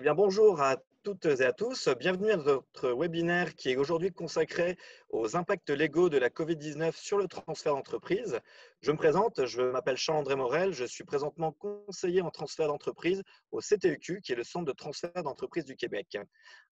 bien, bonjour à toutes et à tous. Bienvenue à notre webinaire qui est aujourd'hui consacré aux impacts légaux de la Covid-19 sur le transfert d'entreprise. Je me présente, je m'appelle Charles-André Morel, je suis présentement conseiller en transfert d'entreprise au CTEQ, qui est le Centre de transfert d'entreprise du Québec.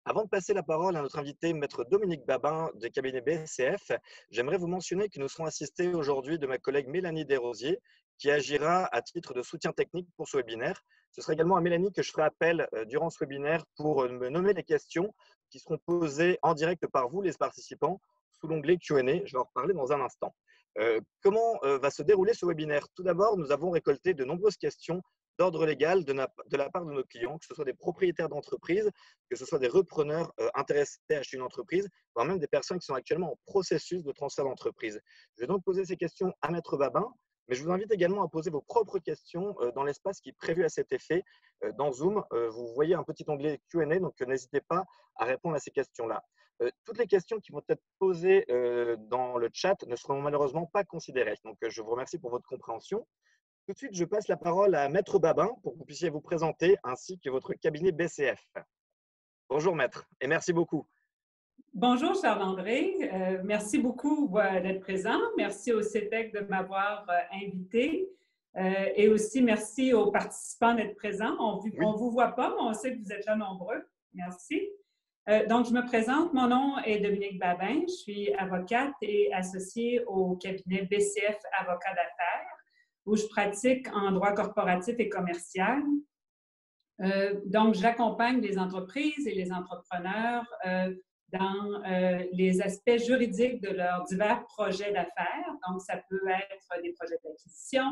Avant de passer la parole à notre invité, maître Dominique Babin du cabinet BCF, j'aimerais vous mentionner que nous serons assistés aujourd'hui de ma collègue Mélanie Desrosiers, qui agira à titre de soutien technique pour ce webinaire. Ce sera également à Mélanie que je ferai appel durant ce webinaire pour me nommer les questions qui seront posées en direct par vous, les participants, sous l'onglet Q&A. Je vais en reparler dans un instant. Comment va se dérouler ce webinaire? Tout d'abord, nous avons récolté de nombreuses questions d'ordre légal de la part de nos clients, que ce soit des propriétaires d'entreprises, que ce soit des repreneurs intéressés à acheter une entreprise, voire même des personnes qui sont actuellement en processus de transfert d'entreprise. Je vais donc poser ces questions à Maître Babin. Mais je vous invite également à poser vos propres questions dans l'espace qui est prévu à cet effet. Dans Zoom, vous voyez un petit onglet Q&A, donc n'hésitez pas à répondre à ces questions-là. Toutes les questions qui vont être posées dans le chat ne seront malheureusement pas considérées. Donc, je vous remercie pour votre compréhension. Tout de suite, je passe la parole à Maître Babin pour que vous puissiez vous présenter ainsi que votre cabinet BCF. Bonjour Maître et merci beaucoup. Bonjour Charles-André, merci beaucoup d'être présent. Merci au CETEC de m'avoir invité et aussi merci aux participants d'être présents. On ne vous voit pas, mais on sait que vous êtes là nombreux. Merci. Donc, je me présente. Mon nom est Dominique Babin. Je suis avocate et associée au cabinet BCF Avocat d'affaires où je pratique en droit corporatif et commercial. Donc, j'accompagne les entreprises et les entrepreneurs dans les aspects juridiques de leurs divers projets d'affaires. Donc, ça peut être des projets d'acquisition,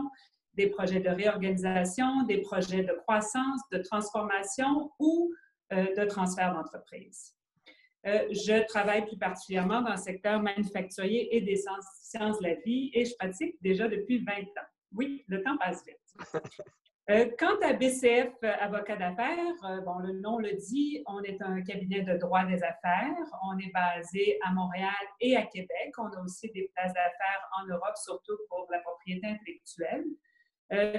des projets de réorganisation, des projets de croissance, de transformation ou de transfert d'entreprise. Je travaille plus particulièrement dans le secteur manufacturier et des sciences de la vie et je pratique déjà depuis 20 ans. Oui, le temps passe vite. Quant à BCF Avocat d'affaires, bon, le nom le dit, on est un cabinet de droit des affaires. On est basé à Montréal et à Québec. On a aussi des places d'affaires en Europe, surtout pour la propriété intellectuelle.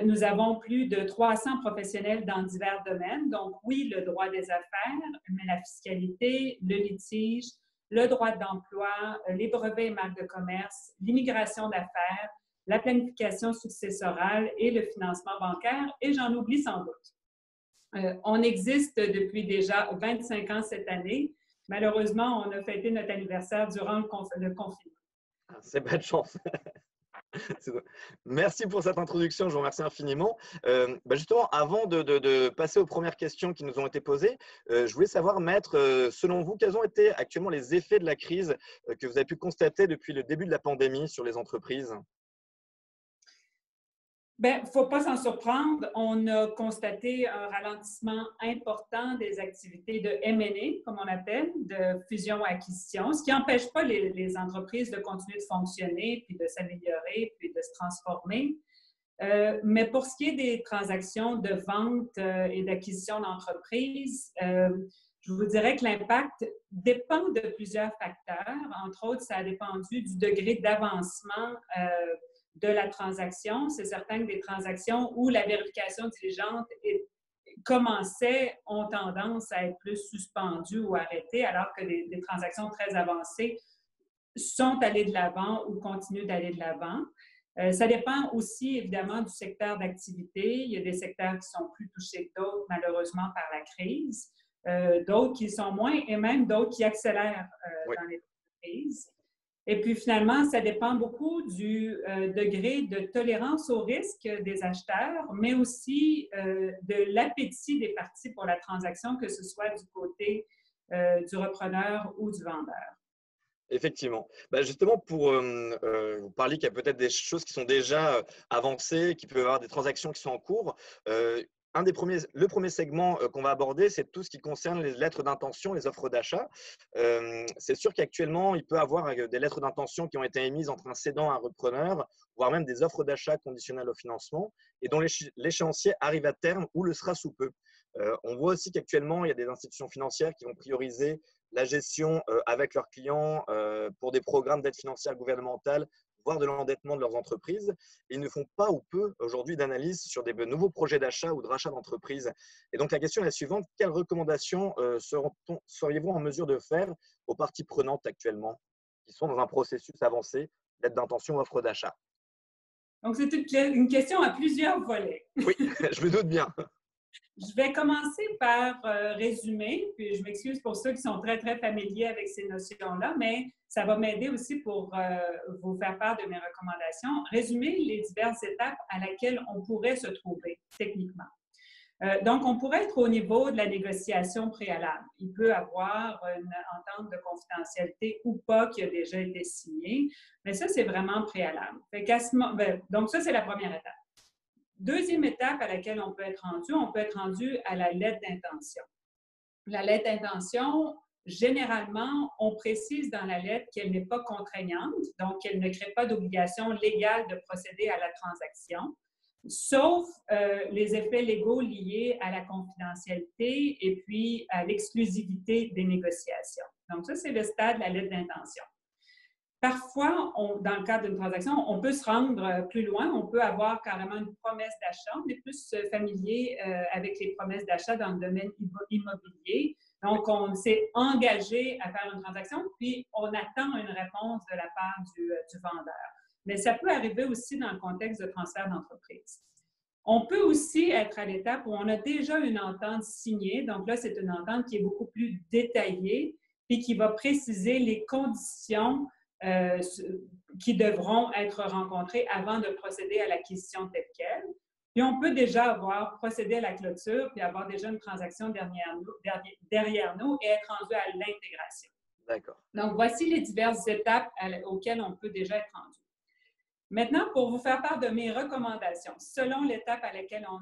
Nous avons plus de 300 professionnels dans divers domaines. Donc, oui, le droit des affaires, mais la fiscalité, le litige, le droit d'emploi, les brevets et marques de commerce, l'immigration d'affaires, la planification successorale et le financement bancaire, et j'en oublie sans doute. On existe depuis déjà 25 ans cette année. Malheureusement, on a fêté notre anniversaire durant le confinement. C'est pas de chance. Merci pour cette introduction, je vous remercie infiniment. Justement, avant de passer aux premières questions qui nous ont été posées, je voulais savoir, Maître, selon vous, quels ont été actuellement les effets de la crise que vous avez pu constater depuis le début de la pandémie sur les entreprises? Bien, il ne faut pas s'en surprendre. On a constaté un ralentissement important des activités de M&A, comme on appelle, de fusion-acquisition, ce qui n'empêche pas les entreprises de continuer de fonctionner, puis de s'améliorer, puis de se transformer. Mais pour ce qui est des transactions de vente et d'acquisition d'entreprises, je vous dirais que l'impact dépend de plusieurs facteurs. Entre autres, ça a dépendu du degré d'avancement de la transaction. C'est certain que des transactions où la vérification diligente commençait ont tendance à être plus suspendues ou arrêtées, alors que des transactions très avancées sont allées de l'avant ou continuent d'aller de l'avant. Ça dépend aussi, évidemment, du secteur d'activité. Il y a des secteurs qui sont plus touchés que d'autres, malheureusement, par la crise. D'autres qui sont moins, et même d'autres qui accélèrent dans les crises. Et puis, finalement, ça dépend beaucoup du degré de tolérance au risque des acheteurs, mais aussi de l'appétit des parties pour la transaction, que ce soit du côté du repreneur ou du vendeur. Effectivement. Justement, pour vous parler qu'il y a peut-être des choses qui sont déjà avancées, qu'il peut y avoir des transactions qui sont en cours. Le premier segment qu'on va aborder, c'est tout ce qui concerne les lettres d'intention, les offres d'achat. C'est sûr qu'actuellement, il peut y avoir des lettres d'intention qui ont été émises entre un cédant et un repreneur, voire même des offres d'achat conditionnelles au financement, et dont l'échéancier arrive à terme ou le sera sous peu. On voit aussi qu'actuellement, il y a des institutions financières qui vont prioriser la gestion avec leurs clients pour des programmes d'aide financière gouvernementale voire de l'endettement de leurs entreprises. Ils ne font pas ou peu aujourd'hui d'analyse sur des nouveaux projets d'achat ou de rachat d'entreprise. Et donc la question est la suivante, quelles recommandations seriez-vous en mesure de faire aux parties prenantes actuellement qui sont dans un processus avancé d'aide d'intention ou offre d'achat? Donc, c'est une question à plusieurs volets. Oui, je me doute bien. Je vais commencer par résumer, puis je m'excuse pour ceux qui sont très, très familiers avec ces notions-là, mais ça va m'aider aussi pour vous faire part de mes recommandations. Résumer les diverses étapes à laquelle on pourrait se trouver techniquement. Donc, on pourrait être au niveau de la négociation préalable. Il peut y avoir une entente de confidentialité ou pas qui a déjà été signée, mais ça, c'est vraiment préalable. Donc, ça, c'est la première étape. Deuxième étape à laquelle on peut être rendu à la lettre d'intention. La lettre d'intention, généralement, on précise dans la lettre qu'elle n'est pas contraignante, donc qu'elle ne crée pas d'obligation légale de procéder à la transaction, sauf les effets légaux liés à la confidentialité et puis à l'exclusivité des négociations. Donc ça, c'est le stade de la lettre d'intention. Parfois, dans le cadre d'une transaction, on peut se rendre plus loin. On peut avoir carrément une promesse d'achat. On est plus familier avec les promesses d'achat dans le domaine immobilier. Donc, on s'est engagé à faire une transaction, puis on attend une réponse de la part du vendeur. Mais ça peut arriver aussi dans le contexte de transfert d'entreprise. On peut aussi être à l'étape où on a déjà une entente signée. Donc là, c'est une entente qui est beaucoup plus détaillée puis qui va préciser les conditions qui devront être rencontrés avant de procéder à l'acquisition telle quelle. Puis on peut déjà avoir procédé à la clôture, puis avoir déjà une transaction derrière nous et être rendu à l'intégration. D'accord. Donc, voici les diverses étapes auxquelles on peut déjà être rendu. Maintenant, pour vous faire part de mes recommandations, selon l'étape à laquelle on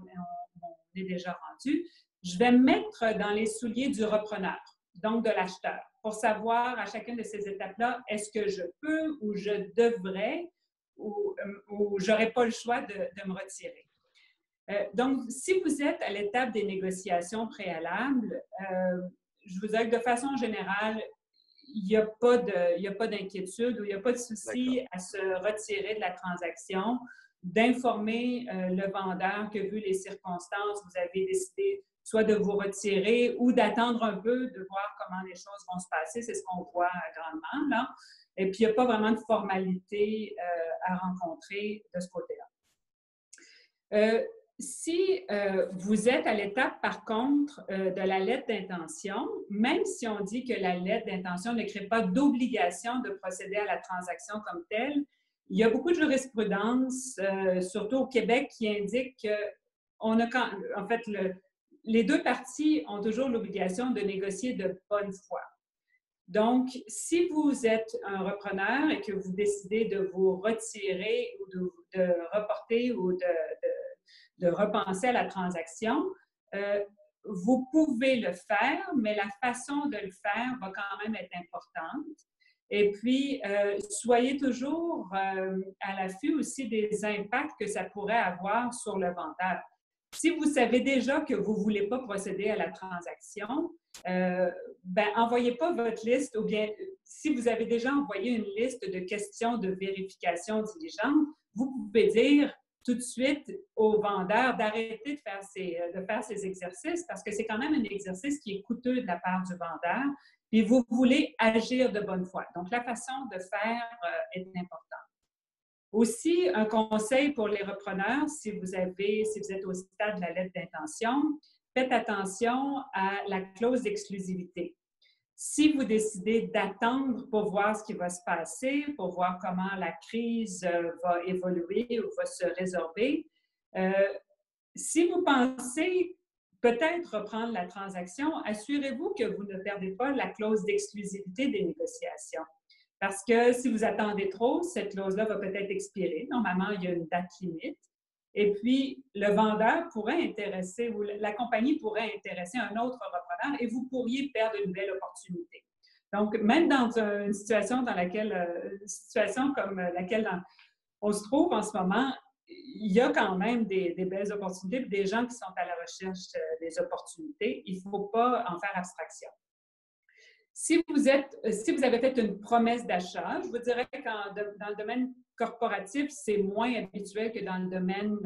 est déjà rendu, je vais me mettre dans les souliers du repreneur, donc de l'acheteur, pour savoir à chacune de ces étapes-là, est-ce que je peux ou je devrais ou je n'aurai pas le choix de me retirer. Donc, si vous êtes à l'étape des négociations préalables, je vous dirais que de façon générale, il n'y a pas d'inquiétude ou il n'y a pas de souci à se retirer de la transaction, d'informer le vendeur que, vu les circonstances, vous avez décidé soit de vous retirer ou d'attendre un peu, de voir comment les choses vont se passer. C'est ce qu'on voit grandement, là. Et puis, il n'y a pas vraiment de formalité à rencontrer de ce côté-là. Si vous êtes à l'étape, par contre, de la lettre d'intention, même si on dit que la lettre d'intention ne crée pas d'obligation de procéder à la transaction comme telle, il y a beaucoup de jurisprudence, surtout au Québec, qui indique que les deux parties ont toujours l'obligation de négocier de bonne foi. Donc, si vous êtes un repreneur et que vous décidez de vous retirer ou de reporter ou de repenser à la transaction, vous pouvez le faire, mais la façon de le faire va quand même être importante. Et puis, soyez toujours à l'affût aussi des impacts que ça pourrait avoir sur le vendeur. Si vous savez déjà que vous ne voulez pas procéder à la transaction, envoyez pas votre liste, ou bien si vous avez déjà envoyé une liste de questions de vérification diligente, vous pouvez dire tout de suite au vendeur d'arrêter de faire ces exercices parce que c'est quand même un exercice qui est coûteux de la part du vendeur, puis vous voulez agir de bonne foi. Donc, la façon de faire est importante. Aussi, un conseil pour les repreneurs, si vous êtes au stade de la lettre d'intention, faites attention à la clause d'exclusivité. Si vous décidez d'attendre pour voir ce qui va se passer, pour voir comment la crise va évoluer ou va se résorber, si vous pensez peut-être reprendre la transaction, assurez-vous que vous ne perdez pas la clause d'exclusivité des négociations. Parce que si vous attendez trop, cette clause-là va peut-être expirer. Normalement, il y a une date limite. Et puis, le vendeur pourrait intéresser, ou la compagnie pourrait intéresser un autre repreneur et vous pourriez perdre une belle opportunité. Donc, même dans une situation comme laquelle on se trouve en ce moment, il y a quand même des belles opportunités et des gens qui sont à la recherche des opportunités. Il ne faut pas en faire abstraction. Si vous avez fait une promesse d'achat, je vous dirais que dans le domaine corporatif, c'est moins habituel que dans le domaine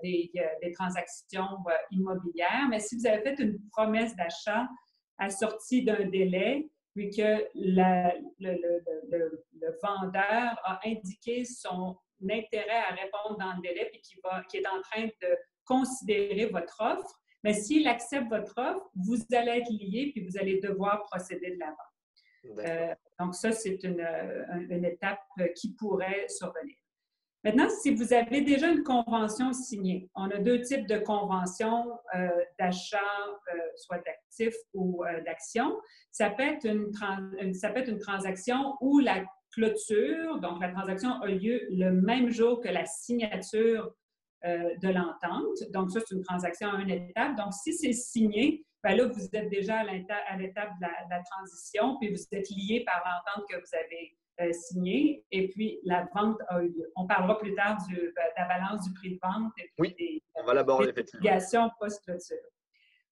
des transactions immobilières. Mais si vous avez fait une promesse d'achat assortie d'un délai, puis que le vendeur a indiqué son intérêt à répondre dans le délai, puis qui est en train de considérer votre offre, mais s'il accepte votre offre, vous allez être lié, puis vous allez devoir procéder de l'avant. Donc, ça, c'est une étape qui pourrait survenir. Maintenant, si vous avez déjà une convention signée, on a deux types de conventions d'achat, soit d'actifs ou d'actions. Ça peut être une transaction où la clôture, donc la transaction a lieu le même jour que la signature de l'entente. Donc, ça, c'est une transaction à une étape. Donc, si c'est signé, bien là, vous êtes déjà à l'étape de la transition, puis vous êtes lié par l'entente que vous avez signée, et puis la vente a eu lieu. On parlera plus tard de la balance du prix de vente et puis on va l'aborder effectivement. Obligations post-clôture.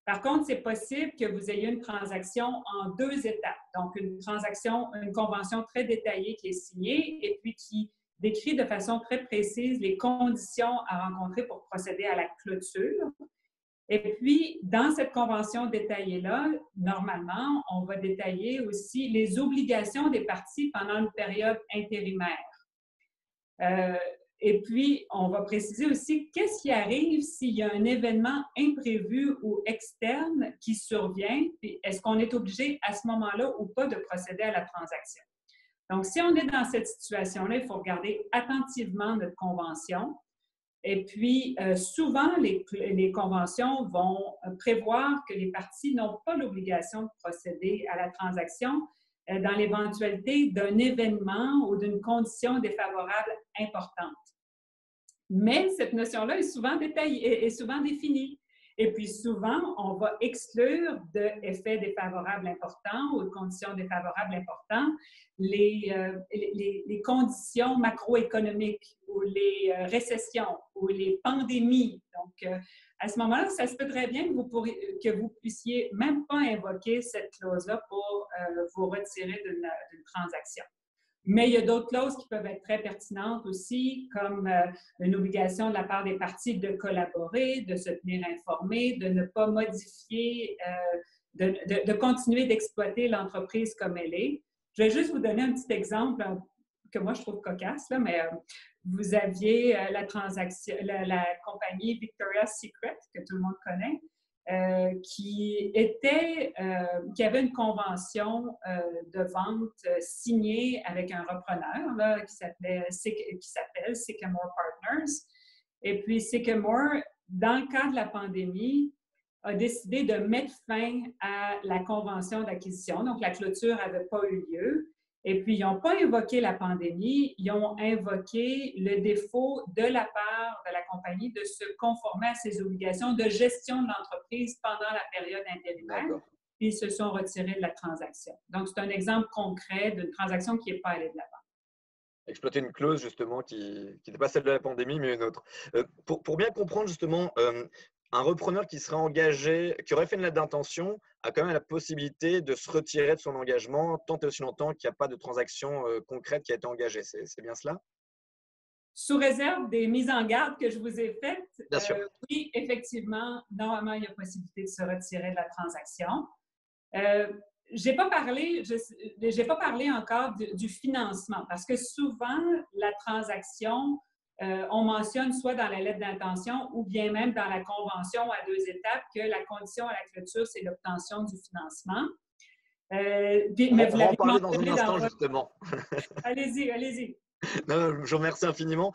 Par contre, c'est possible que vous ayez une transaction en deux étapes. Donc, une convention très détaillée qui est signée et puis qui décrit de façon très précise les conditions à rencontrer pour procéder à la clôture. Et puis, dans cette convention détaillée-là, normalement, on va détailler aussi les obligations des parties pendant une période intérimaire. Et puis, on va préciser aussi qu'est-ce qui arrive s'il y a un événement imprévu ou externe qui survient, puis est-ce qu'on est obligé à ce moment-là ou pas de procéder à la transaction. Donc, si on est dans cette situation-là, il faut regarder attentivement notre convention. Et puis, souvent, les conventions vont prévoir que les parties n'ont pas l'obligation de procéder à la transaction dans l'éventualité d'un événement ou d'une condition défavorable importante. Mais cette notion-là est souvent détaillée, est souvent définie. Et puis souvent, on va exclure d'effets défavorables importants ou de conditions défavorables importantes les conditions macroéconomiques ou les récessions ou les pandémies. Donc, à ce moment-là, ça se peut très bien que vous puissiez même pas invoquer cette clause-là pour vous retirer d'une transaction. Mais il y a d'autres clauses qui peuvent être très pertinentes aussi, comme une obligation de la part des parties de collaborer, de se tenir informés, de ne pas modifier, de continuer d'exploiter l'entreprise comme elle est. Je vais juste vous donner un petit exemple que moi je trouve cocasse, là, mais vous aviez la compagnie Victoria's Secret, que tout le monde connaît, qui avait une convention de vente signée avec un repreneur là, qui s'appelle Sycamore Partners. Et puis Sycamore, dans le cadre de la pandémie, a décidé de mettre fin à la convention d'acquisition. Donc, la clôture n'avait pas eu lieu. Et puis, ils n'ont pas invoqué la pandémie, ils ont invoqué le défaut de la part de la compagnie de se conformer à ses obligations de gestion de l'entreprise pendant la période intérimaire. Puis, ils se sont retirés de la transaction. Donc, c'est un exemple concret d'une transaction qui n'est pas allée de l'avant. Exploiter une clause, justement, qui n'est pas celle de la pandémie, mais une autre. Pour bien comprendre, justement, un repreneur qui serait engagé, qui aurait fait une lettre d'intention, a quand même la possibilité de se retirer de son engagement tant et aussi longtemps qu'il n'y a pas de transaction concrète qui a été engagée. C'est bien cela? Sous réserve des mises en garde que je vous ai faites, oui, effectivement, normalement, il y a possibilité de se retirer de la transaction. Je n'ai pas parlé encore du financement parce que souvent, la transaction, on mentionne soit dans la lettre d'intention ou bien même dans la convention à deux étapes que la condition à la clôture, c'est l'obtention du financement. Mais on va en parler dans un instant, justement. Allez-y, allez-y. Non, je vous remercie infiniment.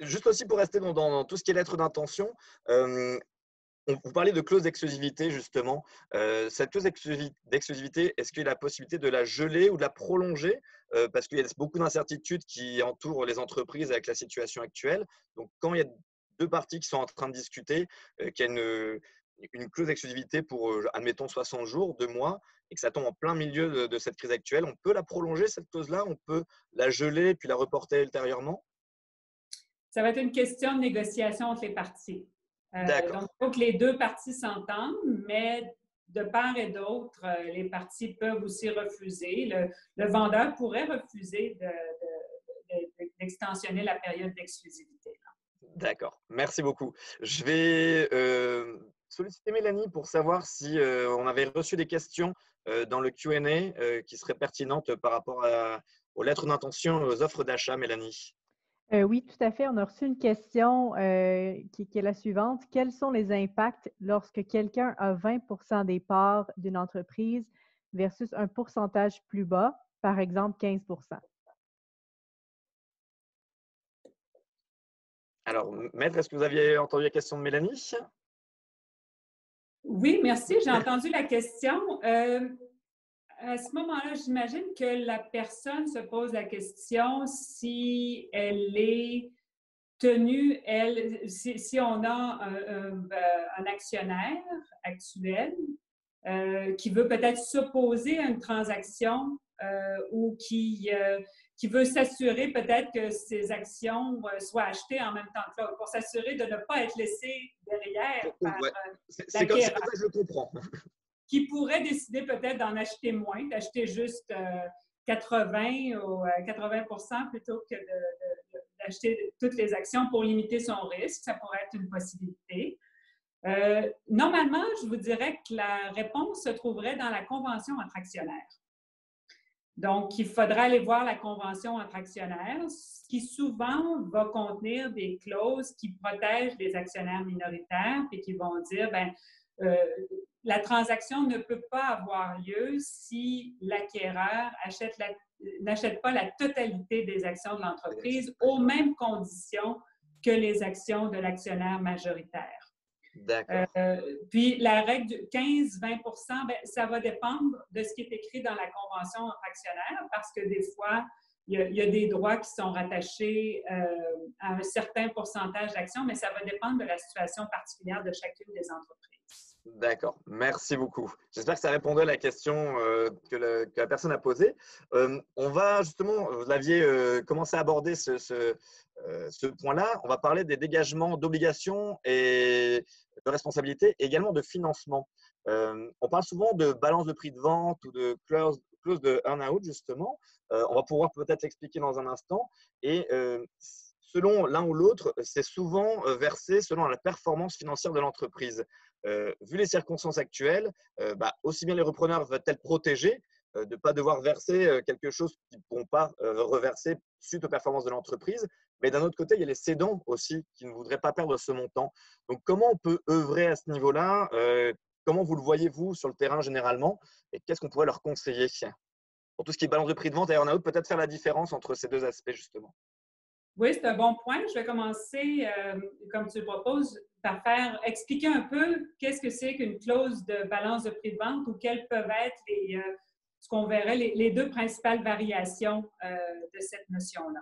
Juste aussi pour rester dans tout ce qui est lettre d'intention, vous parlez de clause d'exclusivité, justement. Cette clause d'exclusivité, est-ce qu'il y a la possibilité de la geler ou de la prolonger? Parce qu'il y a beaucoup d'incertitudes qui entourent les entreprises avec la situation actuelle. Donc, quand il y a deux parties qui sont en train de discuter, qu'il y a une clause d'exclusivité pour, admettons, 60 jours, 2 mois, et que ça tombe en plein milieu de cette crise actuelle, on peut la prolonger, cette clause-là? On peut la geler puis la reporter ultérieurement? Ça va être une question de négociation entre les parties. Donc, il faut que les deux parties s'entendent, mais de part et d'autre, les parties peuvent aussi refuser. Le vendeur pourrait refuser d'extensionner la période d'exclusivité. D'accord, merci beaucoup. Je vais solliciter Mélanie pour savoir si on avait reçu des questions dans le Q&A qui seraient pertinentes par rapport aux lettres d'intention et aux offres d'achat, Mélanie. Oui, tout à fait. On a reçu une question qui est la suivante. Quels sont les impacts lorsque quelqu'un a 20 des parts d'une entreprise versus un pourcentage plus bas, par exemple 15 Alors, Maître, est-ce que vous aviez entendu la question de Mélanie? Oui, merci. J'ai entendu la question. À ce moment-là, j'imagine que la personne se pose la question si elle est tenue, si on a un actionnaire actuel qui veut peut-être s'opposer à une transaction ou qui veut s'assurer peut-être que ses actions soient achetées en même temps que l'autre, pour s'assurer de ne pas être laissé derrière par Ouais. C'est comme ça l'acquéreur, que je le comprends. qui pourrait décider peut-être d'en acheter moins, d'acheter juste 80 ou 80 plutôt que d'acheter toutes les actions pour limiter son risque. Ça pourrait être une possibilité. Normalement, je vous dirais que la réponse se trouverait dans la convention entre actionnaires. Donc, il faudra aller voir la convention entre actionnaires, qui souvent va contenir des clauses qui protègent les actionnaires minoritaires et qui vont dire, la transaction ne peut pas avoir lieu si l'acquéreur n'achète pas la totalité des actions de l'entreprise aux mêmes conditions que les actions de l'actionnaire majoritaire. D'accord. Puis la règle du 15-20 ça va dépendre de ce qui est écrit dans la convention entre actionnaires, parce que des fois, il y a des droits qui sont rattachés à un certain pourcentage d'actions, mais ça va dépendre de la situation particulière de chacune des entreprises. D'accord, merci beaucoup. J'espère que ça répondait à la question que la personne a posée. On va justement, vous l'aviez commencé à aborder ce point-là, on va parler des dégagements d'obligations et de responsabilités, et également de financement. On parle souvent de balance de prix de vente ou de clause de earn-out, justement. On va pouvoir peut-être l'expliquer dans un instant. Et selon l'un ou l'autre, c'est souvent versé selon la performance financière de l'entreprise. Vu les circonstances actuelles, aussi bien les repreneurs veulent être protégés de ne pas devoir verser quelque chose qu'ils ne pourront pas reverser suite aux performances de l'entreprise. Mais d'un autre côté, il y a les cédants aussi qui ne voudraient pas perdre ce montant. Donc, comment on peut œuvrer à ce niveau-là? Comment vous le voyez-vous sur le terrain généralement? Et qu'est-ce qu'on pourrait leur conseiller? Pour tout ce qui est balance de prix de vente et earn-out, peut-être faire la différence entre ces deux aspects, justement. Oui, c'est un bon point. Je vais commencer, comme tu le proposes, par expliquer un peu qu'est-ce que c'est qu'une clause de balance de prix de vente ou quelles peuvent être ce qu'on verrait, les deux principales variations de cette notion-là.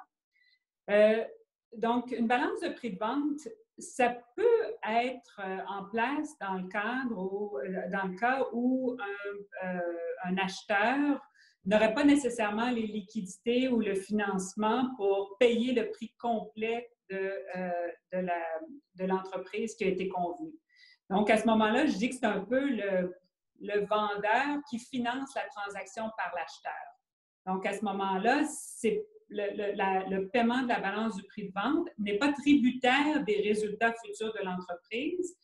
Donc, une balance de prix de vente, ça peut être en place dans le cas où un acheteur n'aurait pas nécessairement les liquidités ou le financement pour payer le prix complet de l'entreprise qui a été convenue. Donc, à ce moment-là, je dis que c'est un peu le vendeur qui finance la transaction par l'acheteur. Donc, à ce moment-là, le paiement de la balance du prix de vente n'est pas tributaire des résultats futurs de l'entreprise.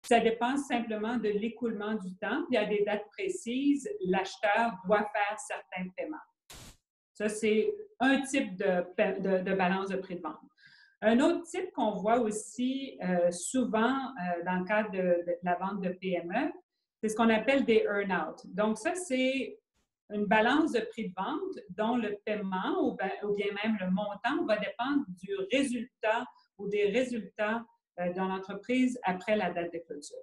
Ça dépend simplement de l'écoulement du temps. Puis à des dates précises, l'acheteur doit faire certains paiements. Ça, c'est un type de balance de prix de vente. Un autre type qu'on voit aussi souvent dans le cadre de la vente de PME, c'est ce qu'on appelle des earn-out. Donc, ça, c'est une balance de prix de vente dont le paiement ou bien même le montant va dépendre du résultat ou des résultats dans l'entreprise après la date de clôture.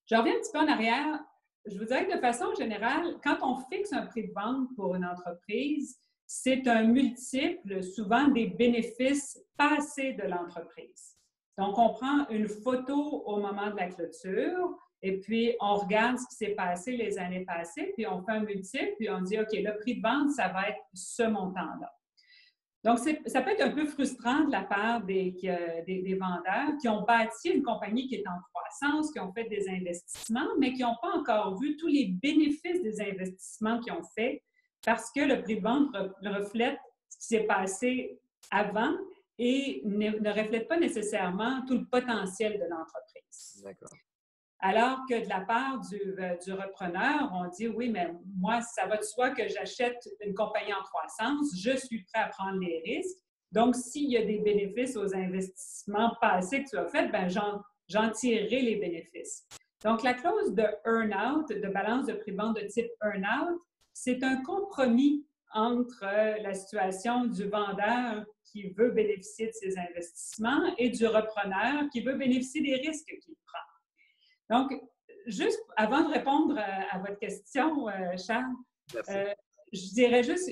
Je reviens un petit peu en arrière. Je vous dirais que de façon générale, quand on fixe un prix de vente pour une entreprise, c'est un multiple, souvent, des bénéfices passés de l'entreprise. Donc, on prend une photo au moment de la clôture et puis on regarde ce qui s'est passé les années passées, puis on fait un multiple, puis on dit, OK, le prix de vente, ça va être ce montant-là. Donc, ça peut être un peu frustrant de la part des vendeurs qui ont bâti une compagnie qui est en croissance, qui ont fait des investissements, mais qui n'ont pas encore vu tous les bénéfices des investissements qu'ils ont faits parce que le prix de vente reflète ce qui s'est passé avant et ne reflète pas nécessairement tout le potentiel de l'entreprise. D'accord. Alors que de la part du repreneur, on dit oui, mais moi, ça va de soi que j'achète une compagnie en croissance, je suis prêt à prendre les risques. Donc, s'il y a des bénéfices aux investissements passés que tu as faits, ben j'en tirerai les bénéfices. Donc, la clause de earn-out, de balance de prix de vente de type earn-out, c'est un compromis entre la situation du vendeur qui veut bénéficier de ses investissements et du repreneur qui veut bénéficier des risques qu'il prend. Donc, juste avant de répondre à votre question, Charles, je dirais juste,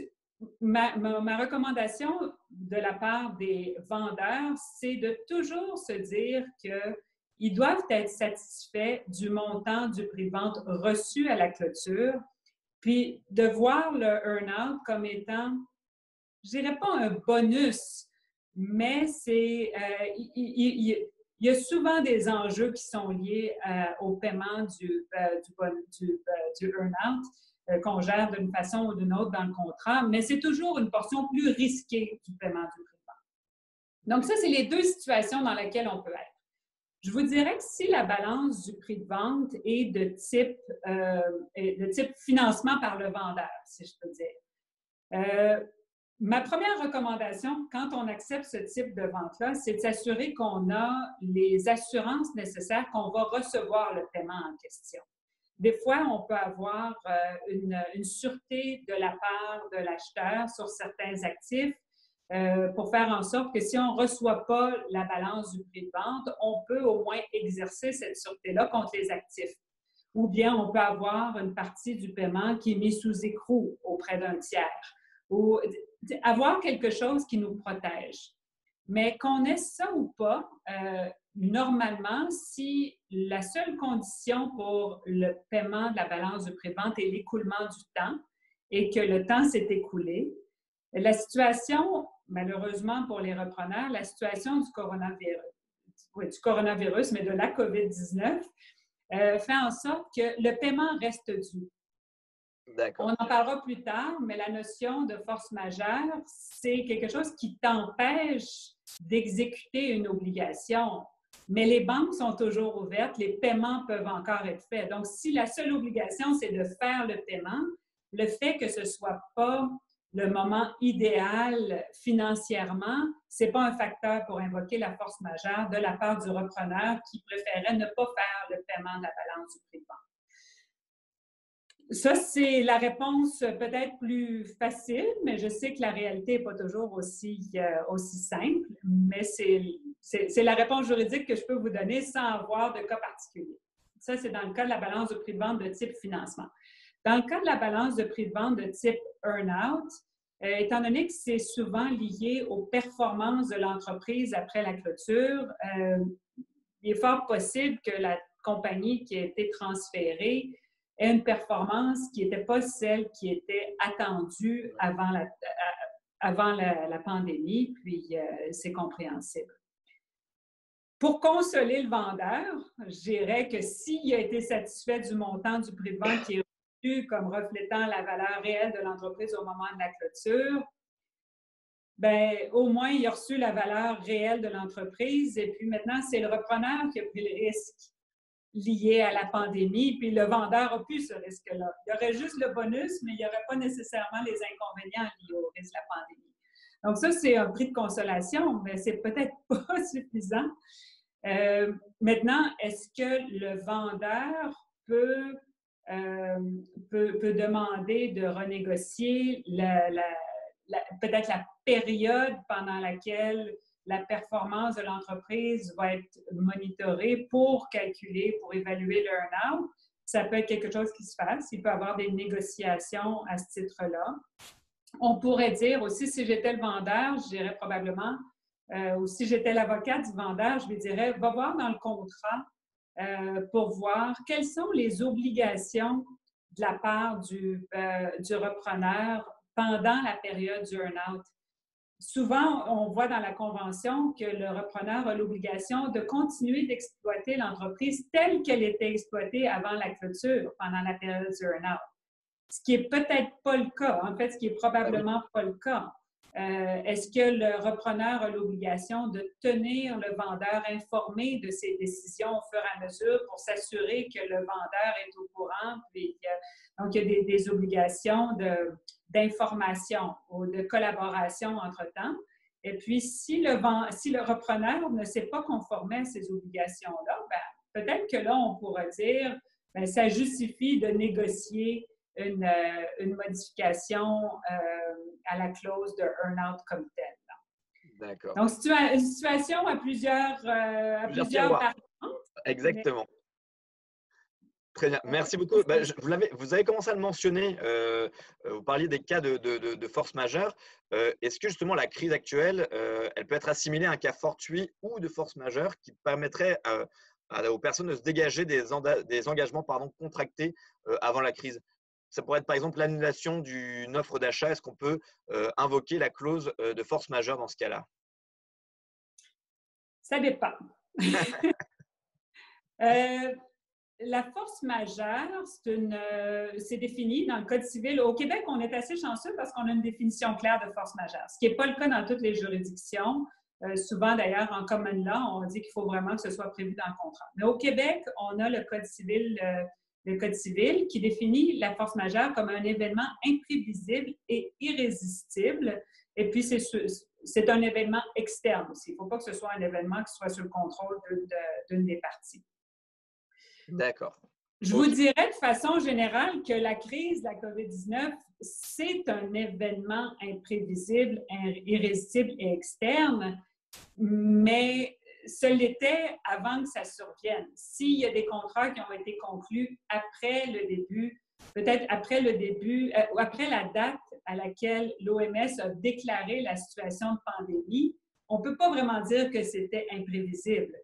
ma recommandation de la part des vendeurs, c'est de toujours se dire qu'ils doivent être satisfaits du montant du prix de vente reçu à la clôture, puis de voir le earn-out comme étant, je dirais pas un bonus, mais c'est... il y a souvent des enjeux qui sont liés au paiement du earn-out qu'on gère d'une façon ou d'une autre dans le contrat, mais c'est toujours une portion plus risquée du paiement du prix de vente. Donc, ça, c'est les deux situations dans lesquelles on peut être. Je vous dirais que si la balance du prix de vente est de type financement par le vendeur, si je peux dire, ma première recommandation, quand on accepte ce type de vente-là, c'est de s'assurer qu'on a les assurances nécessaires qu'on va recevoir le paiement en question. Des fois, on peut avoir une sûreté de la part de l'acheteur sur certains actifs pour faire en sorte que si on ne reçoit pas la balance du prix de vente, on peut au moins exercer cette sûreté-là contre les actifs. Ou bien on peut avoir une partie du paiement qui est mise sous écrou auprès d'un tiers. Ou avoir quelque chose qui nous protège. Mais qu'on ait ça ou pas, normalement, si la seule condition pour le paiement de la balance du prix de vente est l'écoulement du temps et que le temps s'est écoulé, la situation, malheureusement pour les repreneurs, la situation du coronavirus, mais de la COVID-19, fait en sorte que le paiement reste dû. On en parlera plus tard, mais la notion de force majeure, c'est quelque chose qui t'empêche d'exécuter une obligation. Mais les banques sont toujours ouvertes, les paiements peuvent encore être faits. Donc, si la seule obligation, c'est de faire le paiement, le fait que ce ne soit pas le moment idéal financièrement, ce n'est pas un facteur pour invoquer la force majeure de la part du repreneur qui préférait ne pas faire le paiement de la balance du prix de vente. Ça, c'est la réponse peut-être plus facile, mais je sais que la réalité n'est pas toujours aussi simple, mais c'est la réponse juridique que je peux vous donner sans avoir de cas particulier. Ça, c'est dans le cas de la balance de prix de vente de type financement. Dans le cas de la balance de prix de vente de type earn-out, étant donné que c'est souvent lié aux performances de l'entreprise après la clôture, il est fort possible que la compagnie qui a été transférée ait une performance qui n'était pas celle qui était attendue avant la pandémie, puis c'est compréhensible. Pour consoler le vendeur, je dirais que s'il a été satisfait du montant du prix de vente qui est reçu comme reflétant la valeur réelle de l'entreprise au moment de la clôture, bien, au moins, il a reçu la valeur réelle de l'entreprise et puis maintenant, c'est le repreneur qui a pris le risque lié à la pandémie, puis le vendeur n'a plus ce risque-là. Il y aurait juste le bonus, mais il n'y aurait pas nécessairement les inconvénients liés au risque de la pandémie. Donc ça, c'est un prix de consolation, mais c'est peut-être pas suffisant. Maintenant, est-ce que le vendeur peut demander de renégocier peut-être la période pendant laquelle la performance de l'entreprise va être monitorée pour calculer, pour évaluer le earn-out? Ça peut être quelque chose qui se fasse. Il peut y avoir des négociations à ce titre-là. On pourrait dire aussi, si j'étais le vendeur, je dirais probablement, ou si j'étais l'avocat du vendeur, je lui dirais, va voir dans le contrat pour voir quelles sont les obligations de la part du repreneur pendant la période du earn-out. souvent, on voit dans la convention que le repreneur a l'obligation de continuer d'exploiter l'entreprise telle qu'elle était exploitée avant la clôture, pendant la période du earn-out. Ce qui n'est peut-être pas le cas, en fait, ce qui est probablement pas le cas. Est-ce que le repreneur a l'obligation de tenir le vendeur informé de ses décisions au fur et à mesure pour s'assurer que le vendeur est au courant? Donc, il y a des obligations d'information ou de collaboration entre-temps. Et puis, si le repreneur ne s'est pas conformé à ces obligations-là, peut-être que là, on pourra dire que ça justifie de négocier une modification à la clause de earn-out comme telle. D'accord. Donc, une situation à plusieurs parties. Exactement. Très bien. Merci beaucoup. Vous avez commencé à le mentionner. Vous parliez des cas de force majeure. Est-ce que justement la crise actuelle, elle peut être assimilée à un cas fortuit ou de force majeure qui permettrait aux personnes de se dégager des engagements contractés avant la crise? Ça pourrait être par exemple l'annulation d'une offre d'achat. Est-ce qu'on peut invoquer la clause de force majeure dans ce cas-là? Ça dépend. La force majeure, c'est défini dans le Code civil. Au Québec, on est assez chanceux parce qu'on a une définition claire de force majeure, ce qui n'est pas le cas dans toutes les juridictions. Souvent, d'ailleurs, en common law, on dit qu'il faut vraiment que ce soit prévu dans le contrat. Mais au Québec, on a le Code civil qui définit la force majeure comme un événement imprévisible et irrésistible. Et puis, c'est un événement externe aussi. Il ne faut pas que ce soit un événement qui soit sous le contrôle d'une des parties. D'accord. Je vous dirais de façon générale que la crise de la COVID-19, c'est un événement imprévisible, irrésistible et externe, mais ce l'était avant que ça survienne. S'il y a des contrats qui ont été conclus après le début, peut-être après la date à laquelle l'OMS a déclaré la situation de pandémie, on ne peut pas vraiment dire que c'était imprévisible.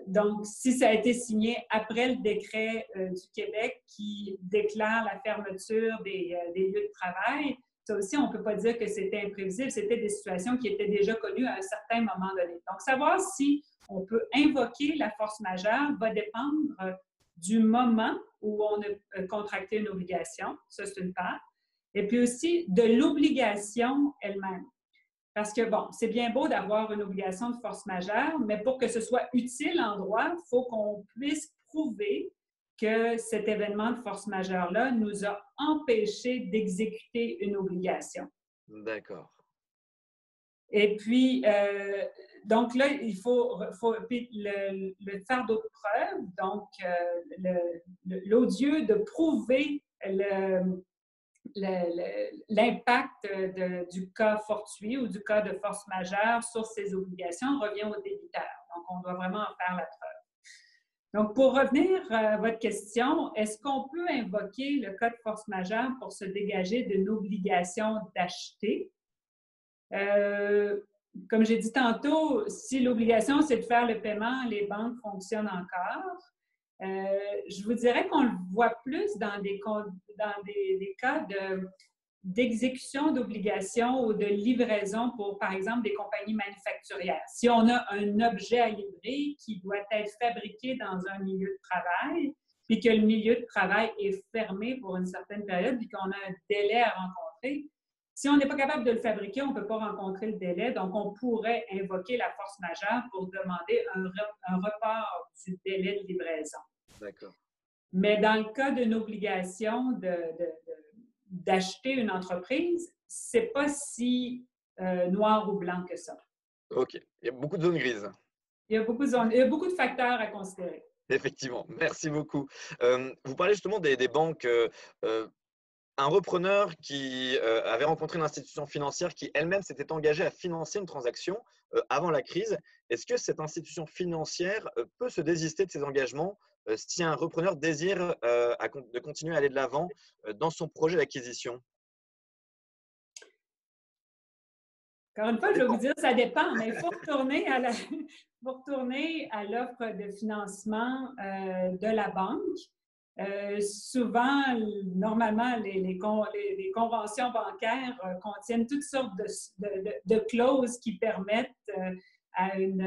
Donc, si ça a été signé après le décret du Québec qui déclare la fermeture des lieux de travail, ça aussi, on ne peut pas dire que c'était imprévisible. C'était des situations qui étaient déjà connues à un certain moment donné. Donc, savoir si on peut invoquer la force majeure va dépendre du moment où on a contracté une obligation. Ça, c'est une part. Et puis aussi de l'obligation elle-même. Parce que, bon, c'est bien beau d'avoir une obligation de force majeure, mais pour que ce soit utile en droit, il faut qu'on puisse prouver que cet événement de force majeure-là nous a empêchés d'exécuter une obligation. D'accord. Et puis, donc là, il faut le fardeau de preuve, donc l'odieux de prouver l'impact du cas fortuit ou du cas de force majeure sur ces obligations revient au débiteur. Donc, on doit vraiment en faire la preuve. Donc, pour revenir à votre question, est-ce qu'on peut invoquer le cas de force majeure pour se dégager d'une obligation d'acheter? Comme j'ai dit tantôt, si l'obligation, c'est de faire le paiement, les banques fonctionnent encore. Je vous dirais qu'on le voit plus dans des cas d'exécution d'obligations ou de livraison pour, par exemple, des compagnies manufacturières. Si on a un objet à livrer qui doit être fabriqué dans un milieu de travail, puis que le milieu de travail est fermé pour une certaine période, puis qu'on a un délai à rencontrer, si on n'est pas capable de le fabriquer, on ne peut pas rencontrer le délai, donc on pourrait invoquer la force majeure pour demander un report du délai de livraison. D'accord. Mais dans le cas d'une obligation d'acheter une entreprise, ce n'est pas si noir ou blanc que ça. OK. Il y a beaucoup de zones grises. Il y a beaucoup de facteurs à considérer. Effectivement. Merci beaucoup. Vous parlez justement des banques. Un repreneur qui avait rencontré une institution financière qui elle-même s'était engagée à financer une transaction avant la crise. Est-ce que cette institution financière peut se désister de ses engagements si un repreneur désire de continuer à aller de l'avant dans son projet d'acquisition? Encore une fois, je vais vous dire, ça dépend, mais il faut retourner à l'offre de financement de la banque. Souvent, normalement, les conventions bancaires contiennent toutes sortes de clauses qui permettent à une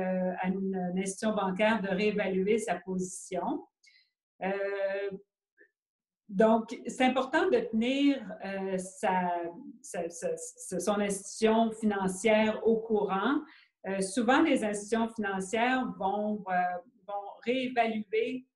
institution bancaire de réévaluer sa position. Donc, c'est important de tenir son institution financière au courant. Souvent, les institutions financières vont réévaluer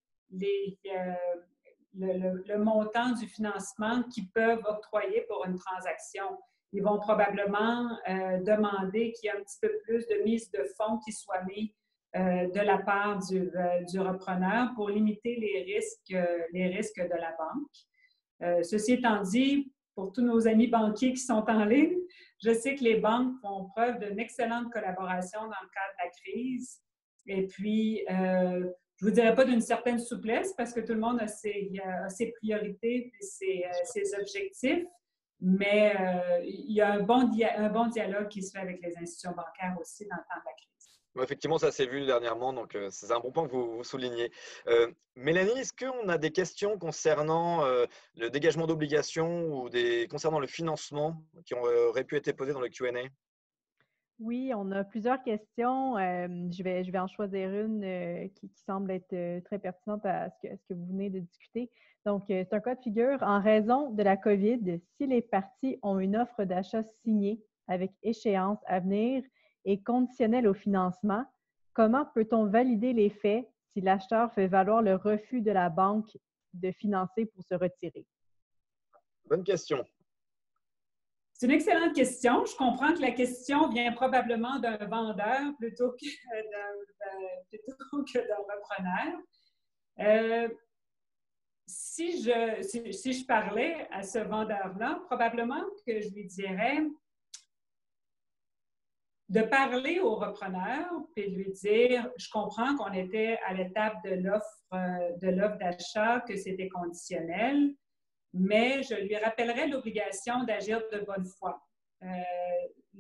le montant du financement qu'ils peuvent octroyer pour une transaction. Ils vont probablement demander qu'il y ait un petit peu plus de mise de fonds qui soit mis de la part du repreneur pour limiter les risques de la banque. Ceci étant dit, pour tous nos amis banquiers qui sont en ligne, je sais que les banques font preuve d'une excellente collaboration dans le cadre de la crise. Et puis, je ne vous dirais pas d'une certaine souplesse parce que tout le monde a ses priorités et ses objectifs, mais il y a un bon dialogue qui se fait avec les institutions bancaires aussi dans le temps de la crise. Effectivement, ça s'est vu dernièrement, donc c'est un bon point que vous soulignez. Mélanie, est-ce qu'on a des questions concernant le dégagement d'obligations ou concernant le financement qui auraient pu être posées dans le Q&A? Oui, on a plusieurs questions. Je vais en choisir une qui semble être très pertinente à ce que vous venez de discuter. Donc, c'est un cas de figure. En raison de la COVID, si les parties ont une offre d'achat signée avec échéance à venir et conditionnelle au financement, comment peut-on valider les faits si l'acheteur fait valoir le refus de la banque de financer pour se retirer? Bonne question. C'est une excellente question. Je comprends que la question vient probablement d'un vendeur plutôt que d'un repreneur. Si je parlais à ce vendeur-là, probablement que je lui dirais de parler au repreneur et de lui dire « Je comprends qu'on était à l'étape de l'offre d'achat, que c'était conditionnel. » Mais je lui rappellerai l'obligation d'agir de bonne foi,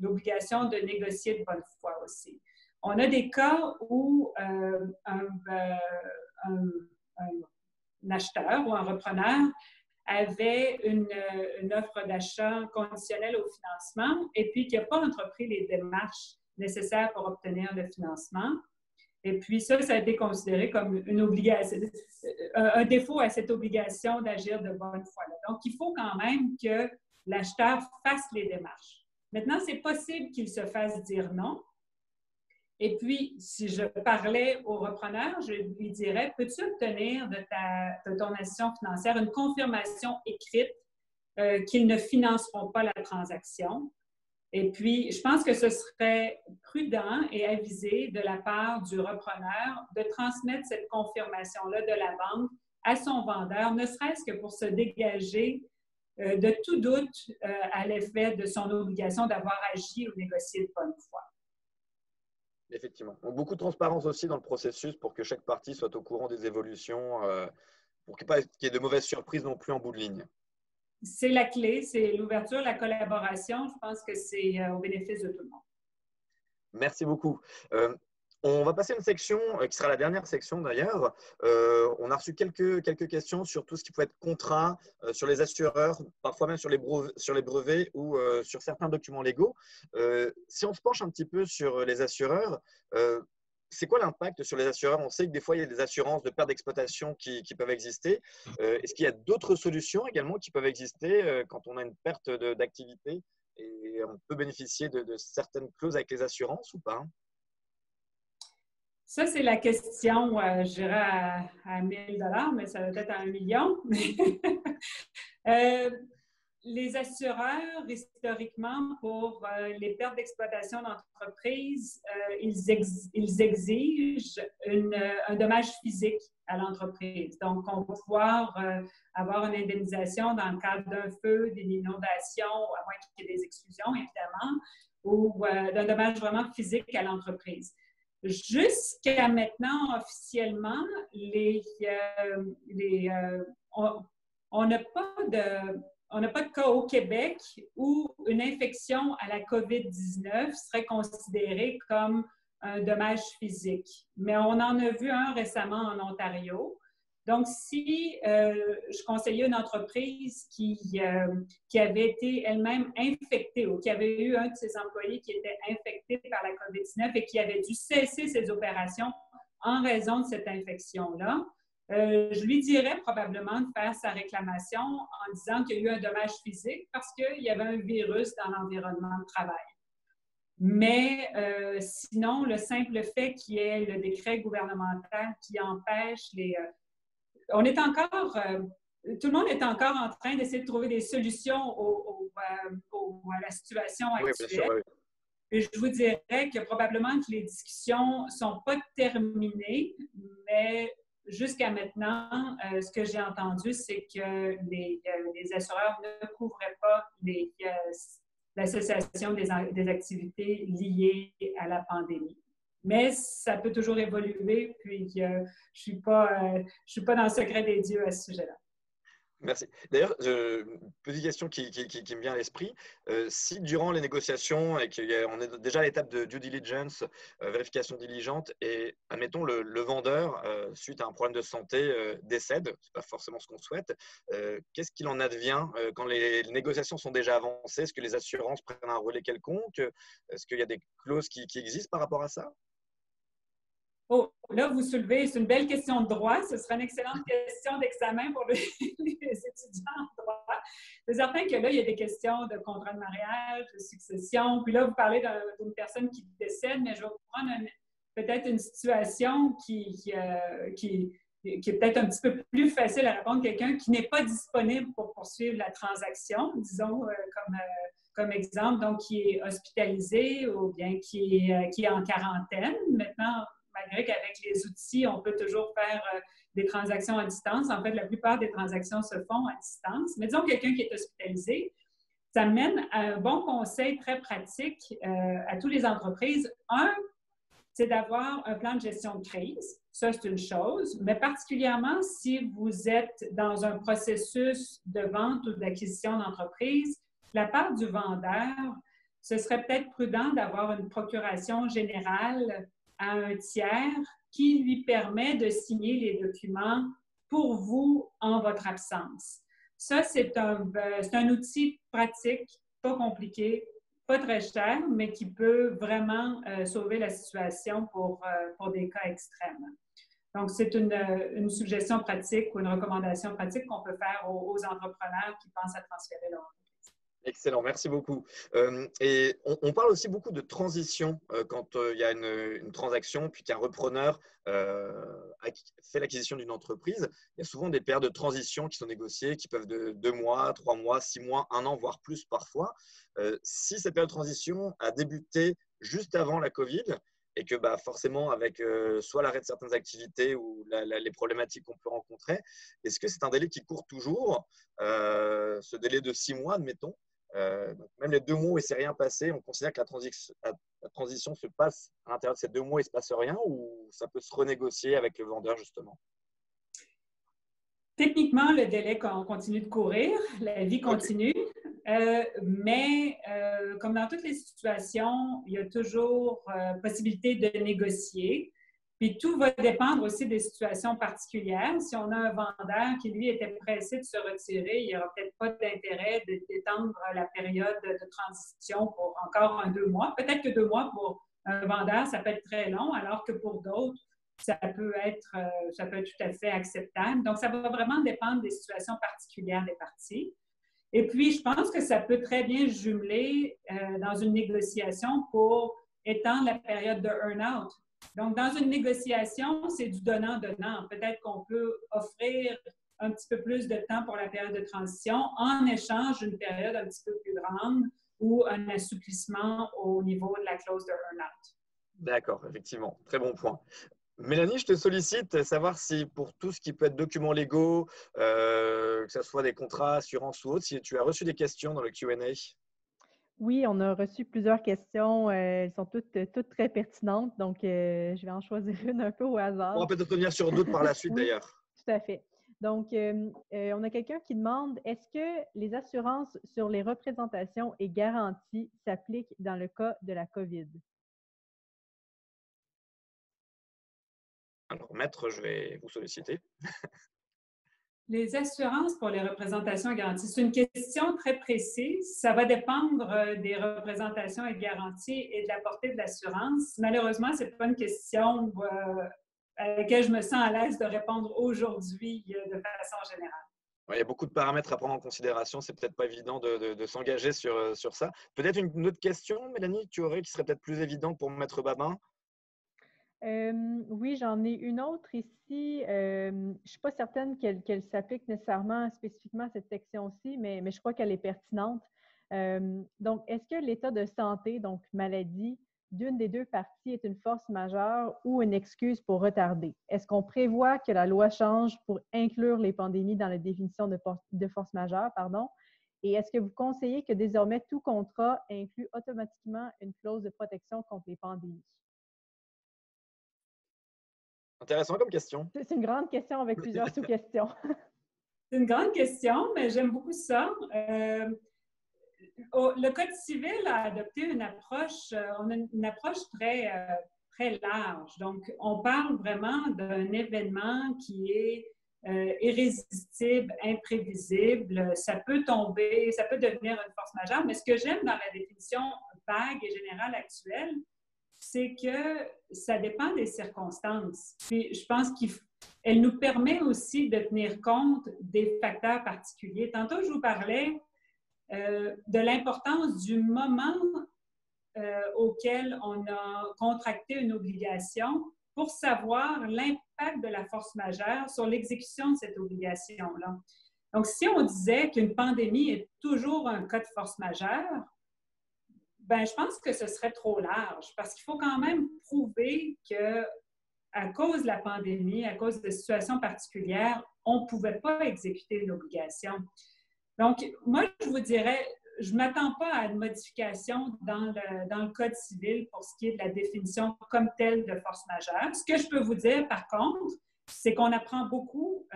l'obligation de négocier de bonne foi aussi. On a des cas où un acheteur ou un repreneur avait une offre d'achat conditionnelle au financement et puis qui n'a pas entrepris les démarches nécessaires pour obtenir le financement. Et puis ça a été considéré comme une obligation, un défaut à cette obligation d'agir de bonne foi. Donc, il faut quand même que l'acheteur fasse les démarches. Maintenant, c'est possible qu'il se fasse dire non. Et puis, si je parlais au repreneur, je lui dirais, peux-tu obtenir de ton institution financière une confirmation écrite qu'ils ne financeront pas la transaction? Et puis, je pense que ce serait prudent et avisé de la part du repreneur de transmettre cette confirmation-là de la banque à son vendeur, ne serait-ce que pour se dégager de tout doute à l'effet de son obligation d'avoir agi ou négocié de bonne foi. Effectivement. Donc, beaucoup de transparence aussi dans le processus pour que chaque partie soit au courant des évolutions, pour qu'il n'y ait de mauvaises surprises non plus en bout de ligne. C'est la clé, c'est l'ouverture, la collaboration. Je pense que c'est au bénéfice de tout le monde. Merci beaucoup. On va passer à une section qui sera la dernière section d'ailleurs. On a reçu quelques questions sur tout ce qui peut être contrat, sur les assureurs, parfois même sur les brevets ou sur certains documents légaux. Si on se penche un petit peu sur les assureurs, c'est quoi l'impact sur les assureurs? On sait que des fois, il y a des assurances de perte d'exploitation qui peuvent exister. Est-ce qu'il y a d'autres solutions également qui peuvent exister quand on a une perte d'activité et on peut bénéficier de certaines clauses avec les assurances ou pas? Ça, c'est la question, je dirais, à 1 000 $, mais ça va être à 1 million. Les assureurs, historiquement, pour les pertes d'exploitation d'entreprise, ils exigent un dommage physique à l'entreprise. Donc, on va pouvoir avoir une indemnisation dans le cadre d'un feu, d'une inondation, à moins qu'il y ait des exclusions, évidemment, ou d'un dommage vraiment physique à l'entreprise. Jusqu'à maintenant, officiellement, on n'a pas de cas au Québec où une infection à la COVID-19 serait considérée comme un dommage physique. Mais on en a vu un récemment en Ontario. Donc, si je conseillais une entreprise qui avait été elle-même infectée ou qui avait eu un de ses employés qui était infecté par la COVID-19 et qui avait dû cesser ses opérations en raison de cette infection-là, je lui dirais probablement de faire sa réclamation en disant qu'il y a eu un dommage physique parce qu'il y avait un virus dans l'environnement de travail. Mais sinon, le simple fait qu'il y ait le décret gouvernemental qui empêche les... on est encore... tout le monde est encore en train d'essayer de trouver des solutions à la situation Oui, bien sûr, actuelle. oui. Et je vous dirais que probablement que les discussions ne sont pas terminées, mais jusqu'à maintenant, ce que j'ai entendu, c'est que les assureurs ne couvraient pas l'association des activités liées à la pandémie. Mais ça peut toujours évoluer, puis je ne suis pas dans le secret des dieux à ce sujet-là. Merci. D'ailleurs, petite question qui me vient à l'esprit. Si durant les négociations et qu'on est déjà à l'étape de due diligence, vérification diligente, et admettons le vendeur, suite à un problème de santé, décède, c'est pas forcément ce qu'on souhaite, qu'est-ce qu'il en advient quand les négociations sont déjà avancées? Est-ce que les assurances prennent un relais quelconque? Est-ce qu'il y a des clauses qui existent par rapport à ça? Oh, là, vous soulevez, c'est une belle question de droit. Ce sera une excellente question d'examen pour les étudiants en droit. C'est certain que là, il y a des questions de contrat de mariage, de succession. Puis là, vous parlez d'une personne qui décède, mais je vais vous prendre peut-être une situation qui est peut-être un petit peu plus facile à répondre. Quelqu'un qui n'est pas disponible pour poursuivre la transaction, disons, comme exemple, donc qui est hospitalisé ou bien qui est en quarantaine. Maintenant, malgré qu'avec les outils, on peut toujours faire des transactions à distance. En fait, la plupart des transactions se font à distance. Mais disons quelqu'un qui est hospitalisé, ça mène à un bon conseil très pratique à toutes les entreprises. Un, c'est d'avoir un plan de gestion de crise. Ça, c'est une chose. Mais particulièrement si vous êtes dans un processus de vente ou d'acquisition d'entreprise, de la part du vendeur, ce serait peut-être prudent d'avoir une procuration générale à un tiers qui lui permet de signer les documents pour vous en votre absence. Ça, c'est un outil pratique, pas compliqué, pas très cher, mais qui peut vraiment sauver la situation pour des cas extrêmes. Donc, c'est une suggestion pratique ou une recommandation pratique qu'on peut faire aux entrepreneurs qui pensent à transférer leur entreprise. Excellent, merci beaucoup. Et on parle aussi beaucoup de transition quand il y a une transaction, puis qu'un repreneur fait l'acquisition d'une entreprise. Il y a souvent des périodes de transition qui sont négociées, qui peuvent de 2 mois, 3 mois, 6 mois, 1 an, voire plus parfois. Si cette période de transition a débuté juste avant la Covid, et que forcément, avec soit l'arrêt de certaines activités ou les problématiques qu'on peut rencontrer, est-ce que c'est un délai qui court toujours, ce délai de 6 mois, admettons? Donc même les 2 mois où il ne s'est rien passé, on considère que la transition se passe à l'intérieur de ces 2 mois, il ne se passe rien, ou ça peut se renégocier avec le vendeur, justement? Techniquement, le délai continue de courir, la vie continue, mais comme dans toutes les situations, il y a toujours possibilité de négocier. Puis tout va dépendre aussi des situations particulières. Si on a un vendeur qui, lui, était pressé de se retirer, il n'y aura peut-être pas d'intérêt d'étendre la période de transition pour encore 2 mois. Peut-être que 2 mois pour un vendeur, ça peut être très long, alors que pour d'autres, ça peut être tout à fait acceptable. Donc, ça va vraiment dépendre des situations particulières des parties. Et puis, je pense que ça peut très bien jumeler dans une négociation pour étendre la période de earn-out. Donc, dans une négociation, c'est du donnant-donnant. Peut-être qu'on peut offrir un petit peu plus de temps pour la période de transition en échange d'une période un petit peu plus grande ou un assouplissement au niveau de la clause de earn-out. D'accord, effectivement. Très bon point. Mélanie, je te sollicite savoir si pour tout ce qui peut être documents légaux, que ce soit des contrats, assurances ou autres, si tu as reçu des questions dans le Q&A. Oui, on a reçu plusieurs questions. Elles sont toutes très pertinentes, donc je vais en choisir une un peu au On hasard. pourra peut-être revenir sur d'autres par la suite, Oui, d'ailleurs. tout à fait. Donc, on a quelqu'un qui demande, est-ce que les assurances sur les représentations et garanties s'appliquent dans le cas de la COVID? Alors, maître, je vais vous solliciter. Les assurances pour les représentations et garanties, c'est une question très précise. Ça va dépendre des représentations et de garanties et de la portée de l'assurance. Malheureusement, ce n'est pas une question à laquelle je me sens à l'aise de répondre aujourd'hui de façon générale. Ouais, il y a beaucoup de paramètres à prendre en considération. C'est peut-être pas évident de s'engager sur ça. Peut-être une autre question, Mélanie, tu aurais qui serait peut-être plus évidente pour Maître Babin? Oui, j'en ai une autre ici. Je ne suis pas certaine qu'elle s'applique nécessairement spécifiquement à cette section-ci, mais je crois qu'elle est pertinente. Donc, est-ce que l'état de santé, donc maladie, d'une des deux parties est une force majeure ou une excuse pour retarder? Est-ce qu'on prévoit que la loi change pour inclure les pandémies dans la définition de force majeure, pardon? Et est-ce que vous conseillez que désormais tout contrat inclue automatiquement une clause de protection contre les pandémies? Intéressant comme question. C'est une grande question avec plusieurs sous-questions. C'est une grande question, mais j'aime beaucoup ça. Le Code civil a adopté une approche, on a une approche très large. Donc, on parle vraiment d'un événement qui est irrésistible, imprévisible. Ça peut tomber, ça peut devenir une force majeure, mais ce que j'aime dans la définition vague et générale actuelle, c'est que ça dépend des circonstances. Puis, je pense qu'elle nous permet aussi de tenir compte des facteurs particuliers. Tantôt, je vous parlais de l'importance du moment auquel on a contracté une obligation pour savoir l'impact de la force majeure sur l'exécution de cette obligation-là. Donc, si on disait qu'une pandémie est toujours un cas de force majeure, ben, je pense que ce serait trop large parce qu'il faut quand même prouver qu'à cause de la pandémie, à cause de situations particulières, on ne pouvait pas exécuter une obligation. Donc, moi, je vous dirais, je ne m'attends pas à une modification dans le Code civil pour ce qui est de la définition comme telle de force majeure. Ce que je peux vous dire, par contre, c'est qu'on apprend beaucoup,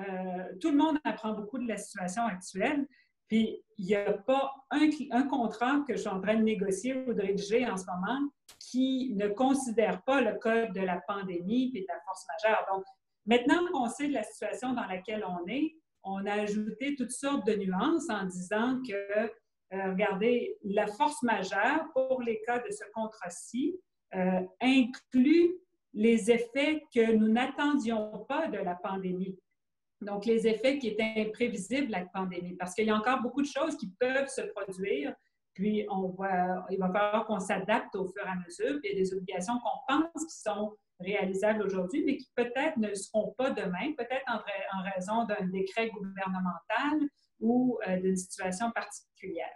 tout le monde apprend beaucoup de la situation actuelle, puis il n'y a pas un contrat que je suis en train de négocier ou de rédiger en ce moment qui ne considère pas le Code de la pandémie et de la force majeure. Donc, maintenant qu'on sait de la situation dans laquelle on a ajouté toutes sortes de nuances en disant que, regardez, la force majeure pour les cas de ce contrat-ci inclut les effets que nous n'attendions pas de la pandémie. Donc, les effets qui étaient imprévisibles de la pandémie, parce qu'il y a encore beaucoup de choses qui peuvent se produire, puis il va falloir qu'on s'adapte au fur et à mesure, puis il y a des obligations qu'on pense qui sont réalisables aujourd'hui, mais qui peut-être ne le seront pas demain, peut-être en raison d'un décret gouvernemental ou d'une situation particulière.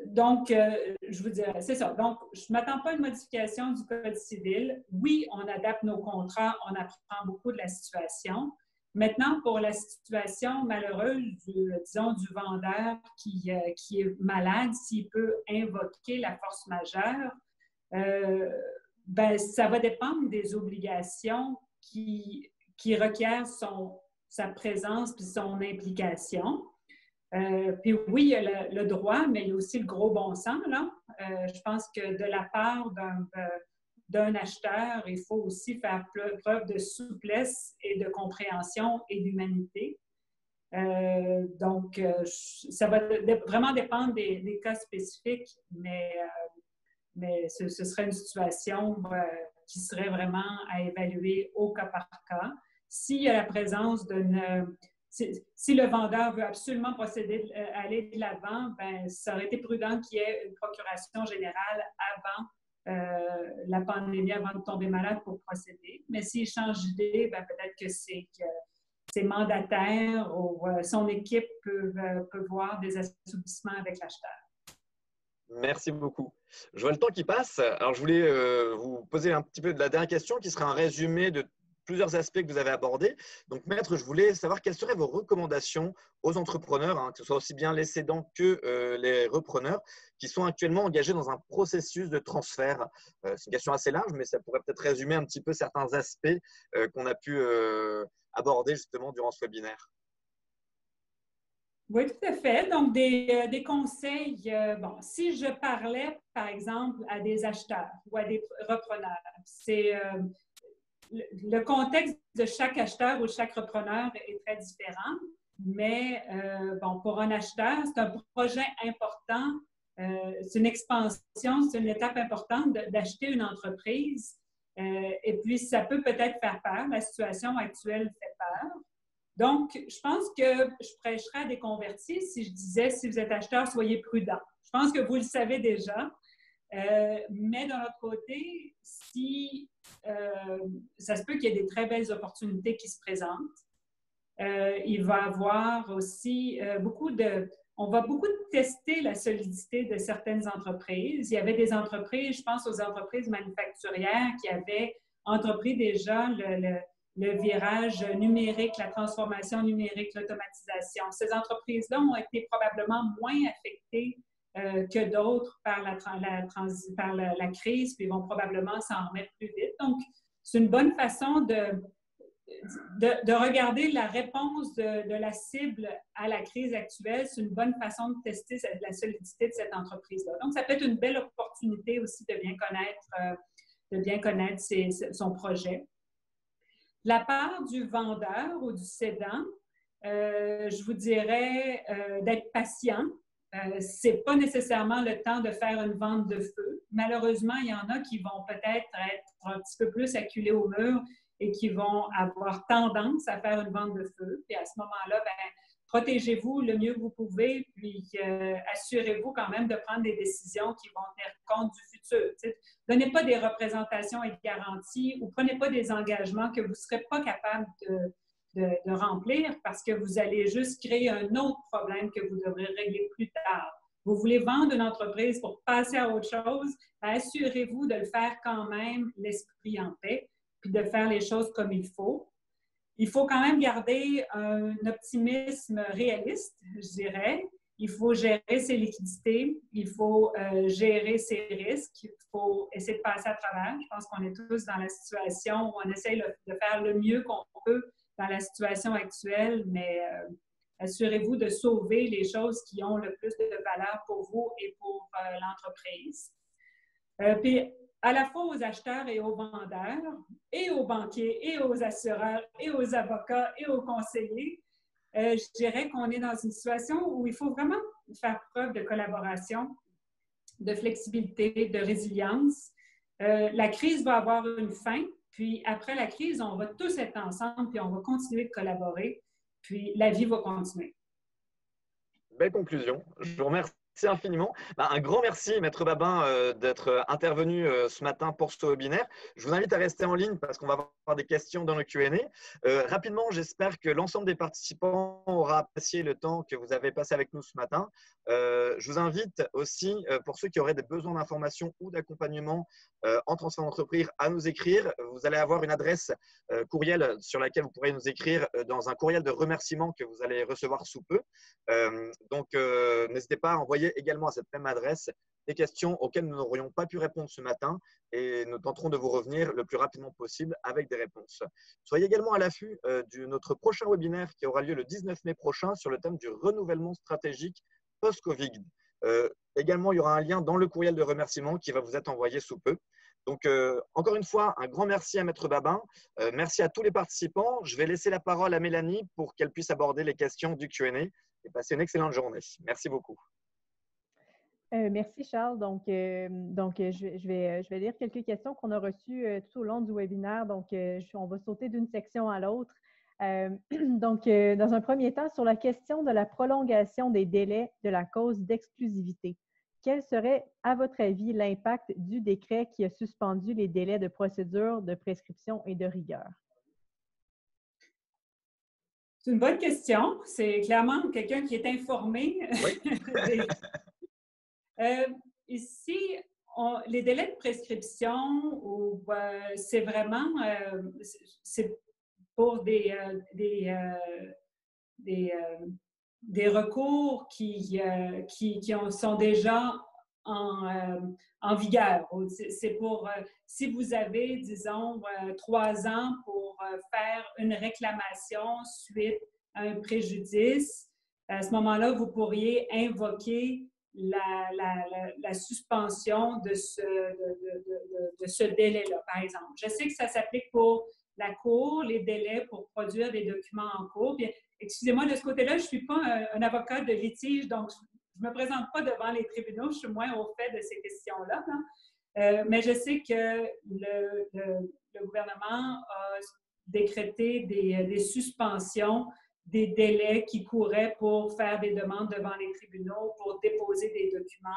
Donc, je vous dirais, c'est ça. Donc, je ne m'attends pas à une modification du Code civil. Oui, on adapte nos contrats, on apprend beaucoup de la situation. Maintenant, pour la situation malheureuse, disons, du vendeur qui est malade, s'il peut invoquer la force majeure, ben, ça va dépendre des obligations qui requièrent sa présence puis son implication. Puis oui, il y a le droit, mais il y a aussi le gros bon sens, là. Je pense que de la part d'un acheteur, il faut aussi faire preuve de souplesse et de compréhension et d'humanité. Donc, ça va vraiment dépendre des cas spécifiques, mais ce serait une situation qui serait vraiment à évaluer au cas par cas. S'il y a la présence si le vendeur veut absolument aller de l'avant, ben, ça aurait été prudent qu'il y ait une procuration générale avant la pandémie, avant de tomber malade pour procéder. Mais s'il change d'idée, ben, peut-être que ses mandataires ou son équipe peuvent voir des assouplissements avec l'acheteur. Merci beaucoup. Je vois le temps qui passe. Alors, je voulais vous poser un petit peu de la dernière question qui sera un résumé de plusieurs aspects que vous avez abordés. Donc, Maître, je voulais savoir quelles seraient vos recommandations aux entrepreneurs, que ce soit aussi bien les cédants que les repreneurs, qui sont actuellement engagés dans un processus de transfert. C'est une question assez large, mais ça pourrait peut-être résumer un petit peu certains aspects qu'on a pu aborder justement durant ce webinaire. Oui, tout à fait. Donc, des conseils. Bon, si je parlais, par exemple, à des acheteurs ou à des repreneurs, le contexte de chaque acheteur ou chaque repreneur est très différent, mais bon, pour un acheteur, c'est un projet important, c'est une expansion, c'est une étape importante d'acheter une entreprise. Et puis, ça peut peut-être faire peur. La situation actuelle fait peur. Donc, je pense que je prêcherais à des convertis si je disais, si vous êtes acheteur, soyez prudent. Je pense que vous le savez déjà. Mais d'un autre côté, si ça se peut qu'il y ait des très belles opportunités qui se présentent, il va y avoir aussi on va beaucoup tester la solidité de certaines entreprises. Il y avait des entreprises, je pense aux entreprises manufacturières qui avaient entrepris déjà le virage numérique, la transformation numérique, l'automatisation. Ces entreprises-là ont été probablement moins affectées que d'autres par la crise, puis vont probablement s'en remettre plus vite. Donc, c'est une bonne façon de regarder la réponse de la cible à la crise actuelle. C'est une bonne façon de tester la solidité de cette entreprise-là. Donc, ça peut être une belle opportunité aussi de bien connaître son projet. La part du vendeur ou du cédant, je vous dirais d'être patient. Ce n'est pas nécessairement le temps de faire une vente de feu. Malheureusement, il y en a qui vont peut-être être un petit peu plus acculés au mur et qui vont avoir tendance à faire une vente de feu. Puis à ce moment-là, protégez-vous le mieux que vous pouvez, puis assurez-vous quand même de prendre des décisions qui vont tenir compte du futur. Donnez pas des représentations et garanties ou prenez pas des engagements que vous ne serez pas capable de remplir parce que vous allez juste créer un autre problème que vous devrez régler plus tard. Vous voulez vendre une entreprise pour passer à autre chose, assurez-vous de le faire quand même l'esprit en paix, puis de faire les choses comme il faut. Il faut quand même garder un optimisme réaliste, je dirais. Il faut gérer ses liquidités, il faut gérer ses risques, il faut essayer de passer à travers. Je pense qu'on est tous dans la situation où on essaie de faire le mieux qu'on peut dans la situation actuelle, mais assurez-vous de sauver les choses qui ont le plus de valeur pour vous et pour l'entreprise. Puis, à la fois aux acheteurs et aux vendeurs, et aux banquiers, et aux assureurs, et aux avocats, et aux conseillers, je dirais qu'on est dans une situation où il faut vraiment faire preuve de collaboration, de flexibilité, de résilience. La crise va avoir une fin, puis après la crise, on va tous être ensemble, puis on va continuer de collaborer, puis la vie va continuer. Belle conclusion. Je vous remercie infiniment. Un grand merci, Maître Babin, d'être intervenu ce matin pour ce webinaire. Je vous invite à rester en ligne parce qu'on va avoir des questions dans le Q&A. Rapidement, j'espère que l'ensemble des participants aura apprécié le temps que vous avez passé avec nous ce matin. Je vous invite aussi, pour ceux qui auraient des besoins d'information ou d'accompagnement en transfert d'entreprise, à nous écrire. Vous allez avoir une adresse courriel sur laquelle vous pourrez nous écrire dans un courriel de remerciement que vous allez recevoir sous peu. Donc, n'hésitez pas à envoyer également à cette même adresse des questions auxquelles nous n'aurions pas pu répondre ce matin et nous tenterons de vous revenir le plus rapidement possible avec des réponses. Soyez également à l'affût de notre prochain webinaire qui aura lieu le 19 mai prochain sur le thème du renouvellement stratégique post-Covid. Également, il y aura un lien dans le courriel de remerciement qui va vous être envoyé sous peu. Donc, encore une fois, un grand merci à Maître Babin. Merci à tous les participants. Je vais laisser la parole à Mélanie pour qu'elle puisse aborder les questions du Q&A et passer une excellente journée. Merci beaucoup. Merci Charles. Donc, je vais lire quelques questions qu'on a reçues tout au long du webinaire. Donc, on va sauter d'une section à l'autre. Dans un premier temps, sur la question de la prolongation des délais de la cause d'exclusivité, quel serait, à votre avis, l'impact du décret qui a suspendu les délais de procédure, de prescription et de rigueur? C'est une bonne question. C'est clairement quelqu'un qui est informé. Oui. Ici, les délais de prescription, c'est vraiment c'est pour des recours qui sont déjà en vigueur. C'est pour, si vous avez, disons, 3 ans pour faire une réclamation suite à un préjudice, à ce moment-là, vous pourriez invoquer la suspension de ce délai-là, par exemple. Je sais que ça s'applique pour la Cour, les délais pour produire des documents en cours. Bien, excusez-moi, de ce côté-là, je ne suis pas un avocat de litige, donc je ne me présente pas devant les tribunaux, je suis moins au fait de ces questions-là. Mais je sais que le gouvernement a décrété des suspensions des délais qui couraient pour faire des demandes devant les tribunaux, pour déposer des documents.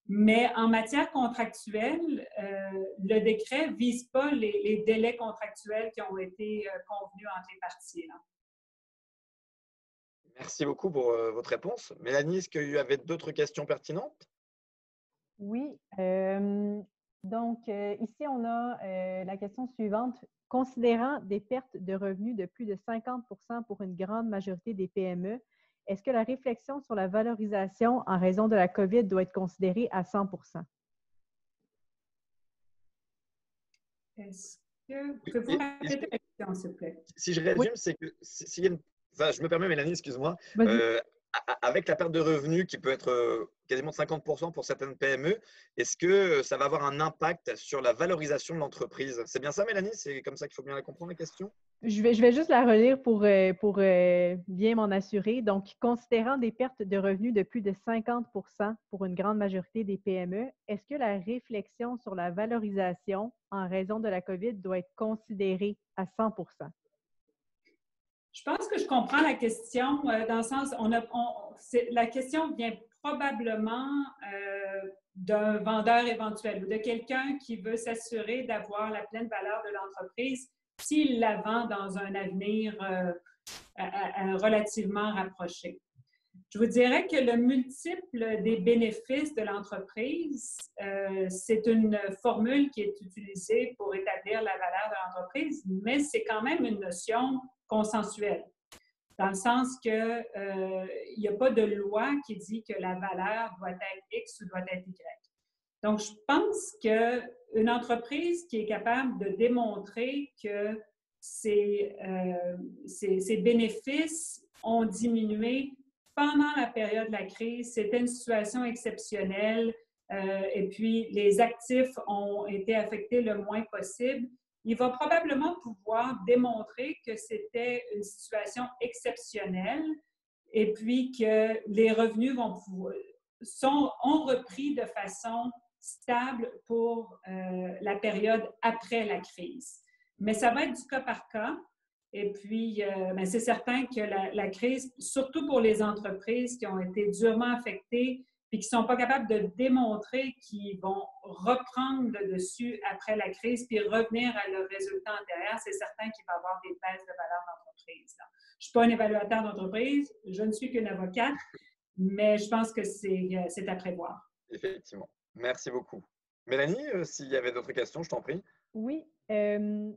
Mais en matière contractuelle, le décret ne vise pas les délais contractuels qui ont été convenus entre les parties. Là. Merci beaucoup pour votre réponse. Mélanie, est-ce qu'il y avait d'autres questions pertinentes? Oui. Donc, ici, on a la question suivante. Considérant des pertes de revenus de plus de 50 pour une grande majorité des PME, est-ce que la réflexion sur la valorisation en raison de la COVID doit être considérée à 100 Est-ce que pouvez-vous répéter la question, s'il vous plaît? Si je résume, Oui. c'est que s'il y a enfin, je me permets, Mélanie, excuse-moi, Vas-y. avec la perte de revenus qui peut être quasiment 50% pour certaines PME, est-ce que ça va avoir un impact sur la valorisation de l'entreprise? C'est bien ça, Mélanie? C'est comme ça qu'il faut bien la comprendre, la question? Je vais juste la relire pour bien m'en assurer. Donc, considérant des pertes de revenus de plus de 50 pour une grande majorité des PME, est-ce que la réflexion sur la valorisation en raison de la COVID doit être considérée à 100 Je pense que je comprends la question dans le sens, la question vient probablement d'un vendeur éventuel ou de quelqu'un qui veut s'assurer d'avoir la pleine valeur de l'entreprise s'il la vend dans un avenir relativement rapproché. Je vous dirais que le multiple des bénéfices de l'entreprise, c'est une formule qui est utilisée pour établir la valeur de l'entreprise, mais c'est quand même une notion consensuelle, dans le sens qu'il n'y a pas de loi qui dit que la valeur doit être X ou doit être Y. Donc, je pense qu'une entreprise qui est capable de démontrer que ses bénéfices ont diminué pendant la période de la crise, c'était une situation exceptionnelle et puis les actifs ont été affectés le moins possible, il va probablement pouvoir démontrer que c'était une situation exceptionnelle et puis que les revenus ont repris de façon stable pour la période après la crise. Mais ça va être du cas par cas. Et puis, c'est certain que la crise, surtout pour les entreprises qui ont été durement affectées et qui ne sont pas capables de démontrer qu'ils vont reprendre le dessus après la crise puis revenir à leur résultat antérieur, c'est certain qu'il va y avoir des baisses de valeur d'entreprise. Je ne suis pas un évaluateur d'entreprise, je ne suis qu'une avocate, mais je pense que c'est à prévoir. Effectivement. Merci beaucoup. Mélanie, s'il y avait d'autres questions, je t'en prie. Oui.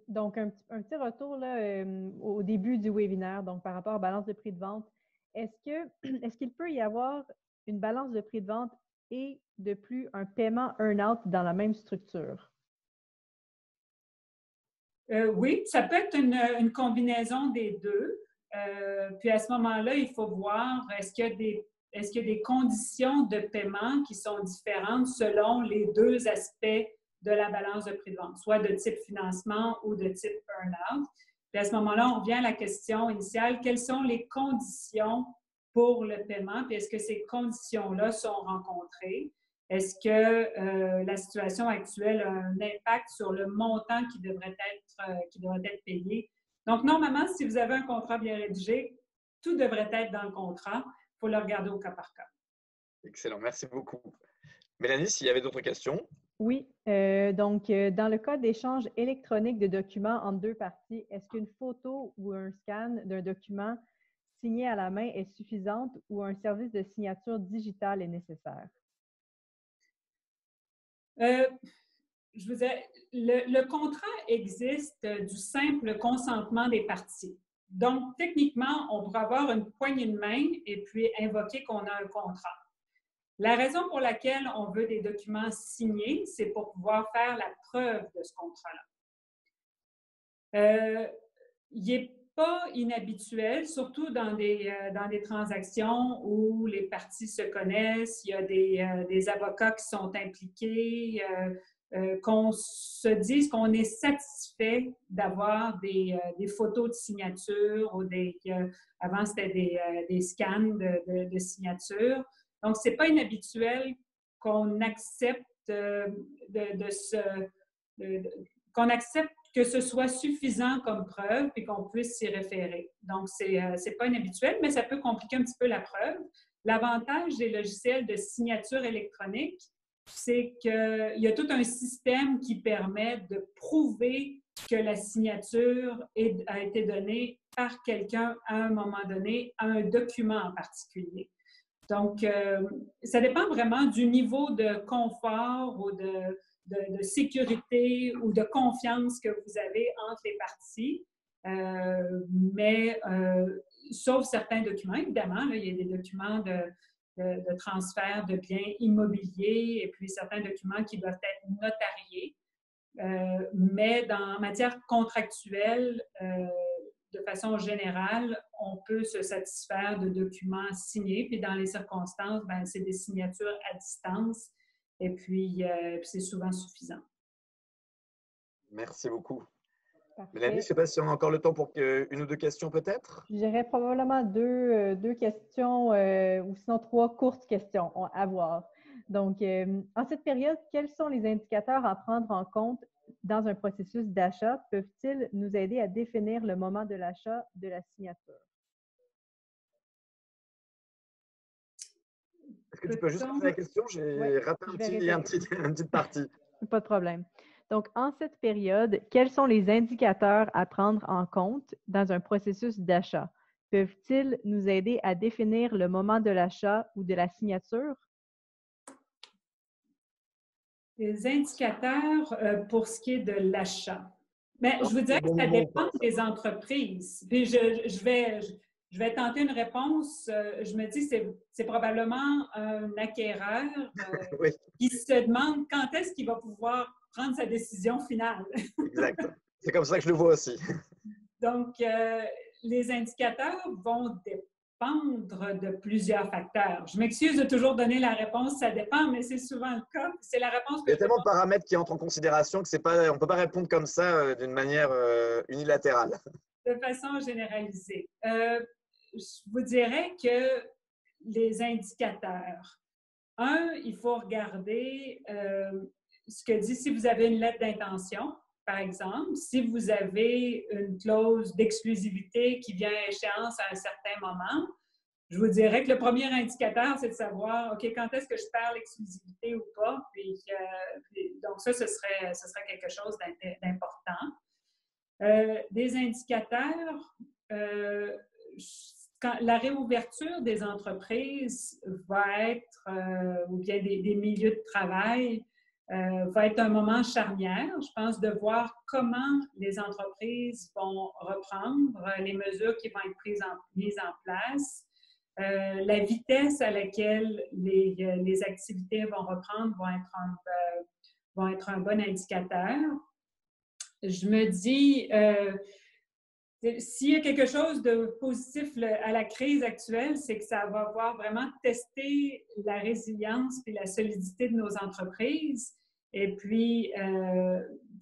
Donc, un petit retour là, au début du webinaire, donc par rapport à balance de prix de vente. Est-ce qu'il peut y avoir une balance de prix de vente et de plus un paiement earn-out dans la même structure? Oui, ça peut être une combinaison des deux. Puis à ce moment-là, il faut voir est-ce qu'il y a des conditions de paiement qui sont différentes selon les deux aspects de la balance de prix de vente, soit de type financement ou de type earn-out. Puis à ce moment-là, on revient à la question initiale, quelles sont les conditions pour le paiement, puis est-ce que ces conditions-là sont rencontrées? Est-ce que la situation actuelle a un impact sur le montant qui devrait être payé? Donc, normalement, si vous avez un contrat bien rédigé, tout devrait être dans le contrat. Il faut le regarder au cas par cas. Excellent, merci beaucoup. Mélanie, s'il y avait d'autres questions? Oui. Donc, dans le cas d'échange électronique de documents entre deux parties, est-ce qu'une photo ou un scan d'un document signé à la main est suffisante ou un service de signature digitale est nécessaire? Je vous disais, le contrat existe du simple consentement des parties. Donc, techniquement, on pourrait avoir une poignée de main et puis invoquer qu'on a un contrat. La raison pour laquelle on veut des documents signés, c'est pour pouvoir faire la preuve de ce contrat-là. Il est pas inhabituel, surtout dans des transactions où les parties se connaissent, il y a des avocats qui sont impliqués, qu'on se dise qu'on est satisfait d'avoir des photos de signature ou avant c'était des scans de signature. Donc, c'est pas inhabituel qu'on accepte qu'on accepte que ce soit suffisant comme preuve et qu'on puisse s'y référer. Donc, c'est pas inhabituel, mais ça peut compliquer un petit peu la preuve. L'avantage des logiciels de signature électronique, c'est qu'il y a tout un système qui permet de prouver que la signature a été donnée par quelqu'un à un moment donné, à un document en particulier. Donc, ça dépend vraiment du niveau de confort ou de sécurité ou de confiance que vous avez entre les parties. Sauf certains documents, évidemment, là, il y a des documents de transfert de biens immobiliers et puis certains documents qui doivent être notariés. Mais en matière contractuelle, de façon générale, on peut se satisfaire de documents signés. Puis dans les circonstances, c'est des signatures à distance. Et puis, c'est souvent suffisant. Merci beaucoup. Parfait. Mélanie, je ne sais pas si on a encore le temps pour une ou deux questions peut-être? Je dirais probablement deux questions ou sinon 3 courtes questions à voir. Donc, en cette période, quels sont les indicateurs à prendre en compte dans un processus d'achat? Peuvent-ils nous aider à définir le moment de l'achat de la signature? Est-ce que tu peux juste poser la question? J'ai raté une petite partie. Pas de problème. Donc, en cette période, quels sont les indicateurs à prendre en compte dans un processus d'achat? Peuvent-ils nous aider à définir le moment de l'achat ou de la signature? Les indicateurs pour ce qui est de l'achat. Mais je vous dirais que ça dépend des entreprises. Puis je vais tenter une réponse. Je me dis que c'est probablement un acquéreur oui. qui se demande quand est-ce qu'il va pouvoir prendre sa décision finale. Exact. C'est comme ça que je le vois aussi. Donc, les indicateurs vont dépendre de plusieurs facteurs. Je m'excuse de toujours donner la réponse, ça dépend, mais c'est souvent le cas. C'est la réponse que il y a tellement de paramètres qui entrent en considération que on ne peut pas répondre comme ça d'une manière unilatérale. De façon généralisée. Je vous dirais que les indicateurs, il faut regarder ce que dit si vous avez une lettre d'intention, par exemple, si vous avez une clause d'exclusivité qui vient à échéance à un certain moment, je vous dirais que le premier indicateur, c'est de savoir, OK, quand est-ce que je perds l'exclusivité ou pas? Donc, ça, ce serait quelque chose d'important. Des indicateurs, quand la réouverture des entreprises va être, ou bien des milieux de travail, va être un moment charnière. Je pense de voir comment les entreprises vont reprendre, les mesures qui vont être mises en place, la vitesse à laquelle les activités vont reprendre vont être un bon indicateur. Je me dis, s'il y a quelque chose de positif à la crise actuelle, c'est que ça va avoir vraiment testé la résilience et la solidité de nos entreprises. Et puis,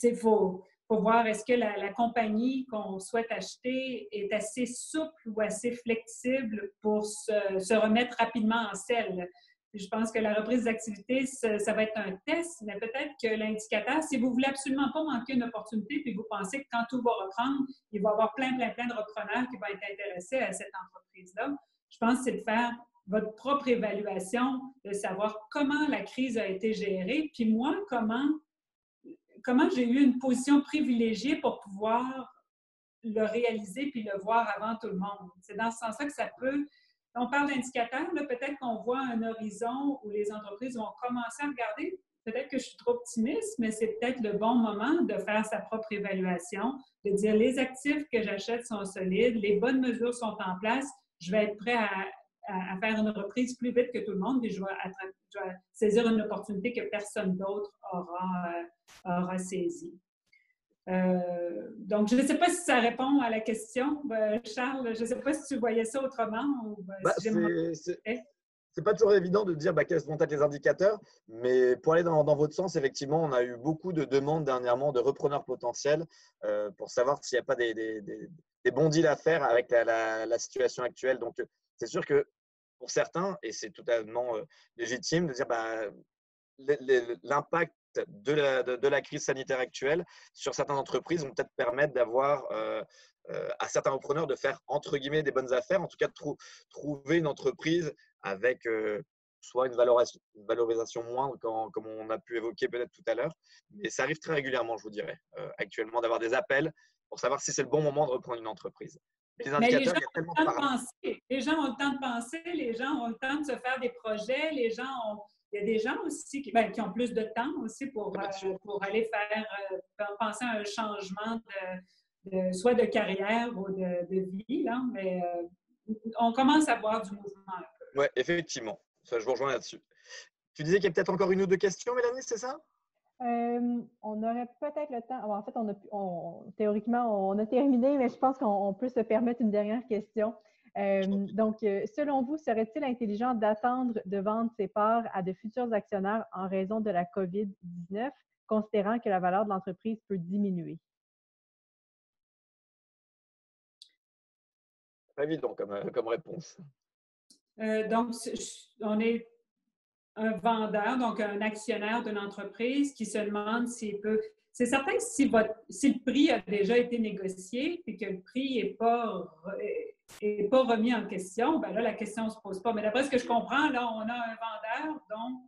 il faut voir est-ce que la compagnie qu'on souhaite acheter est assez souple ou assez flexible pour se remettre rapidement en selle. Je pense que la reprise d'activité, ça va être un test, mais peut-être que l'indicateur, si vous ne voulez absolument pas manquer une opportunité, puis vous pensez que quand tout va reprendre, il va y avoir plein de repreneurs qui vont être intéressés à cette entreprise-là, je pense que c'est de faire votre propre évaluation, de savoir comment la crise a été gérée, puis moi, comment j'ai eu une position privilégiée pour pouvoir le réaliser puis le voir avant tout le monde. C'est dans ce sens-là que ça peut... On parle d'indicateurs, peut-être qu'on voit un horizon où les entreprises vont commencer à regarder. Peut-être que je suis trop optimiste, mais c'est peut-être le bon moment de faire sa propre évaluation, de dire les actifs que j'achète sont solides, les bonnes mesures sont en place, je vais être prêt à faire une reprise plus vite que tout le monde et je vais saisir une opportunité que personne d'autre aura saisie. Donc, je ne sais pas si ça répond à la question. Charles, je ne sais pas si tu voyais ça autrement ou si c'est pas toujours évident de dire quels vont être les indicateurs, mais pour aller dans votre sens, effectivement, on a eu beaucoup de demandes dernièrement de repreneurs potentiels pour savoir s'il n'y a pas des bons deals à faire avec la situation actuelle. Donc, c'est sûr que pour certains, et c'est totalement légitime de dire l'impact de la crise sanitaire actuelle sur certaines entreprises vont peut-être permettre d'avoir à certains repreneurs de faire entre guillemets des bonnes affaires, en tout cas de trouver une entreprise avec soit une valorisation moindre, comme on a pu évoquer peut-être tout à l'heure. Mais ça arrive très régulièrement, je vous dirais, actuellement, d'avoir des appels pour savoir si c'est le bon moment de reprendre une entreprise. Mais les gens ont le temps de penser. Les gens ont le temps de penser, les gens ont le temps de se faire des projets, il y a des gens aussi qui ont plus de temps aussi pour aller penser à un changement soit de carrière ou de vie, là, mais on commence à voir du mouvement un peu. Oui, effectivement. Ça, je vous rejoins là-dessus. Tu disais qu'il y a peut-être encore une ou deux questions, Mélanie, c'est ça? On aurait peut-être le temps. En fait, théoriquement, on a terminé, mais je pense qu'on peut se permettre une dernière question. Donc, selon vous, serait-il intelligent d'attendre de vendre ses parts à de futurs actionnaires en raison de la COVID-19, considérant que la valeur de l'entreprise peut diminuer? Pas évident comme réponse. Donc, on est un vendeur, donc un actionnaire d'une entreprise qui se demande s'il peut… C'est certain que si le prix a déjà été négocié et que le prix n'est pas remis en question, là, la question ne se pose pas. Mais d'après ce que je comprends, là, on a un vendeur dont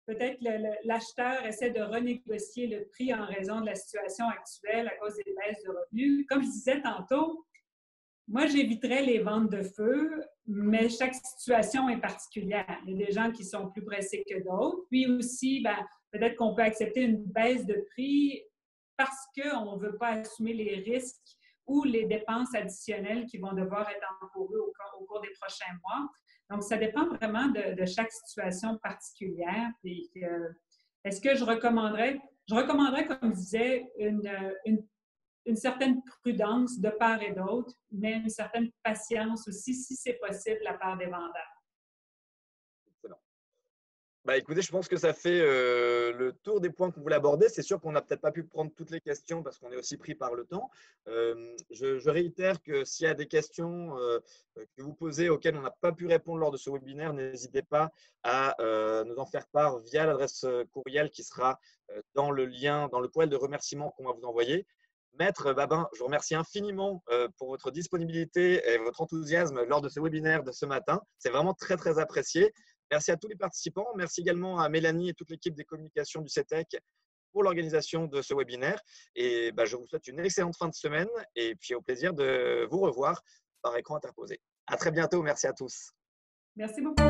peut-être l'acheteur essaie de renégocier le prix en raison de la situation actuelle à cause des baisses de revenus. Comme je disais tantôt, moi, j'éviterais les ventes de feu, mais chaque situation est particulière. Il y a des gens qui sont plus pressés que d'autres. Puis aussi, peut-être qu'on peut accepter une baisse de prix parce qu'on ne veut pas assumer les risques ou les dépenses additionnelles qui vont devoir être encourus au cours des prochains mois. Donc, ça dépend vraiment de chaque situation particulière. Et, est-ce que je recommanderais? Je recommanderais, comme je disais, une certaine prudence de part et d'autre, mais une certaine patience aussi, si c'est possible, de la part des vendeurs. Excellent. Écoutez, je pense que ça fait le tour des points qu'on voulait aborder. C'est sûr qu'on n'a peut-être pas pu prendre toutes les questions parce qu'on est aussi pris par le temps. Je réitère que s'il y a des questions que vous posez auxquelles on n'a pas pu répondre lors de ce webinaire, n'hésitez pas à nous en faire part via l'adresse courriel qui sera dans le lien, dans le poêle de remerciements qu'on va vous envoyer. Maître Babin, je vous remercie infiniment pour votre disponibilité et votre enthousiasme lors de ce webinaire de ce matin. C'est vraiment très, très apprécié. Merci à tous les participants. Merci également à Mélanie et toute l'équipe des communications du CETEC pour l'organisation de ce webinaire. Et je vous souhaite une excellente fin de semaine et puis au plaisir de vous revoir par écran interposé. À très bientôt. Merci à tous. Merci beaucoup.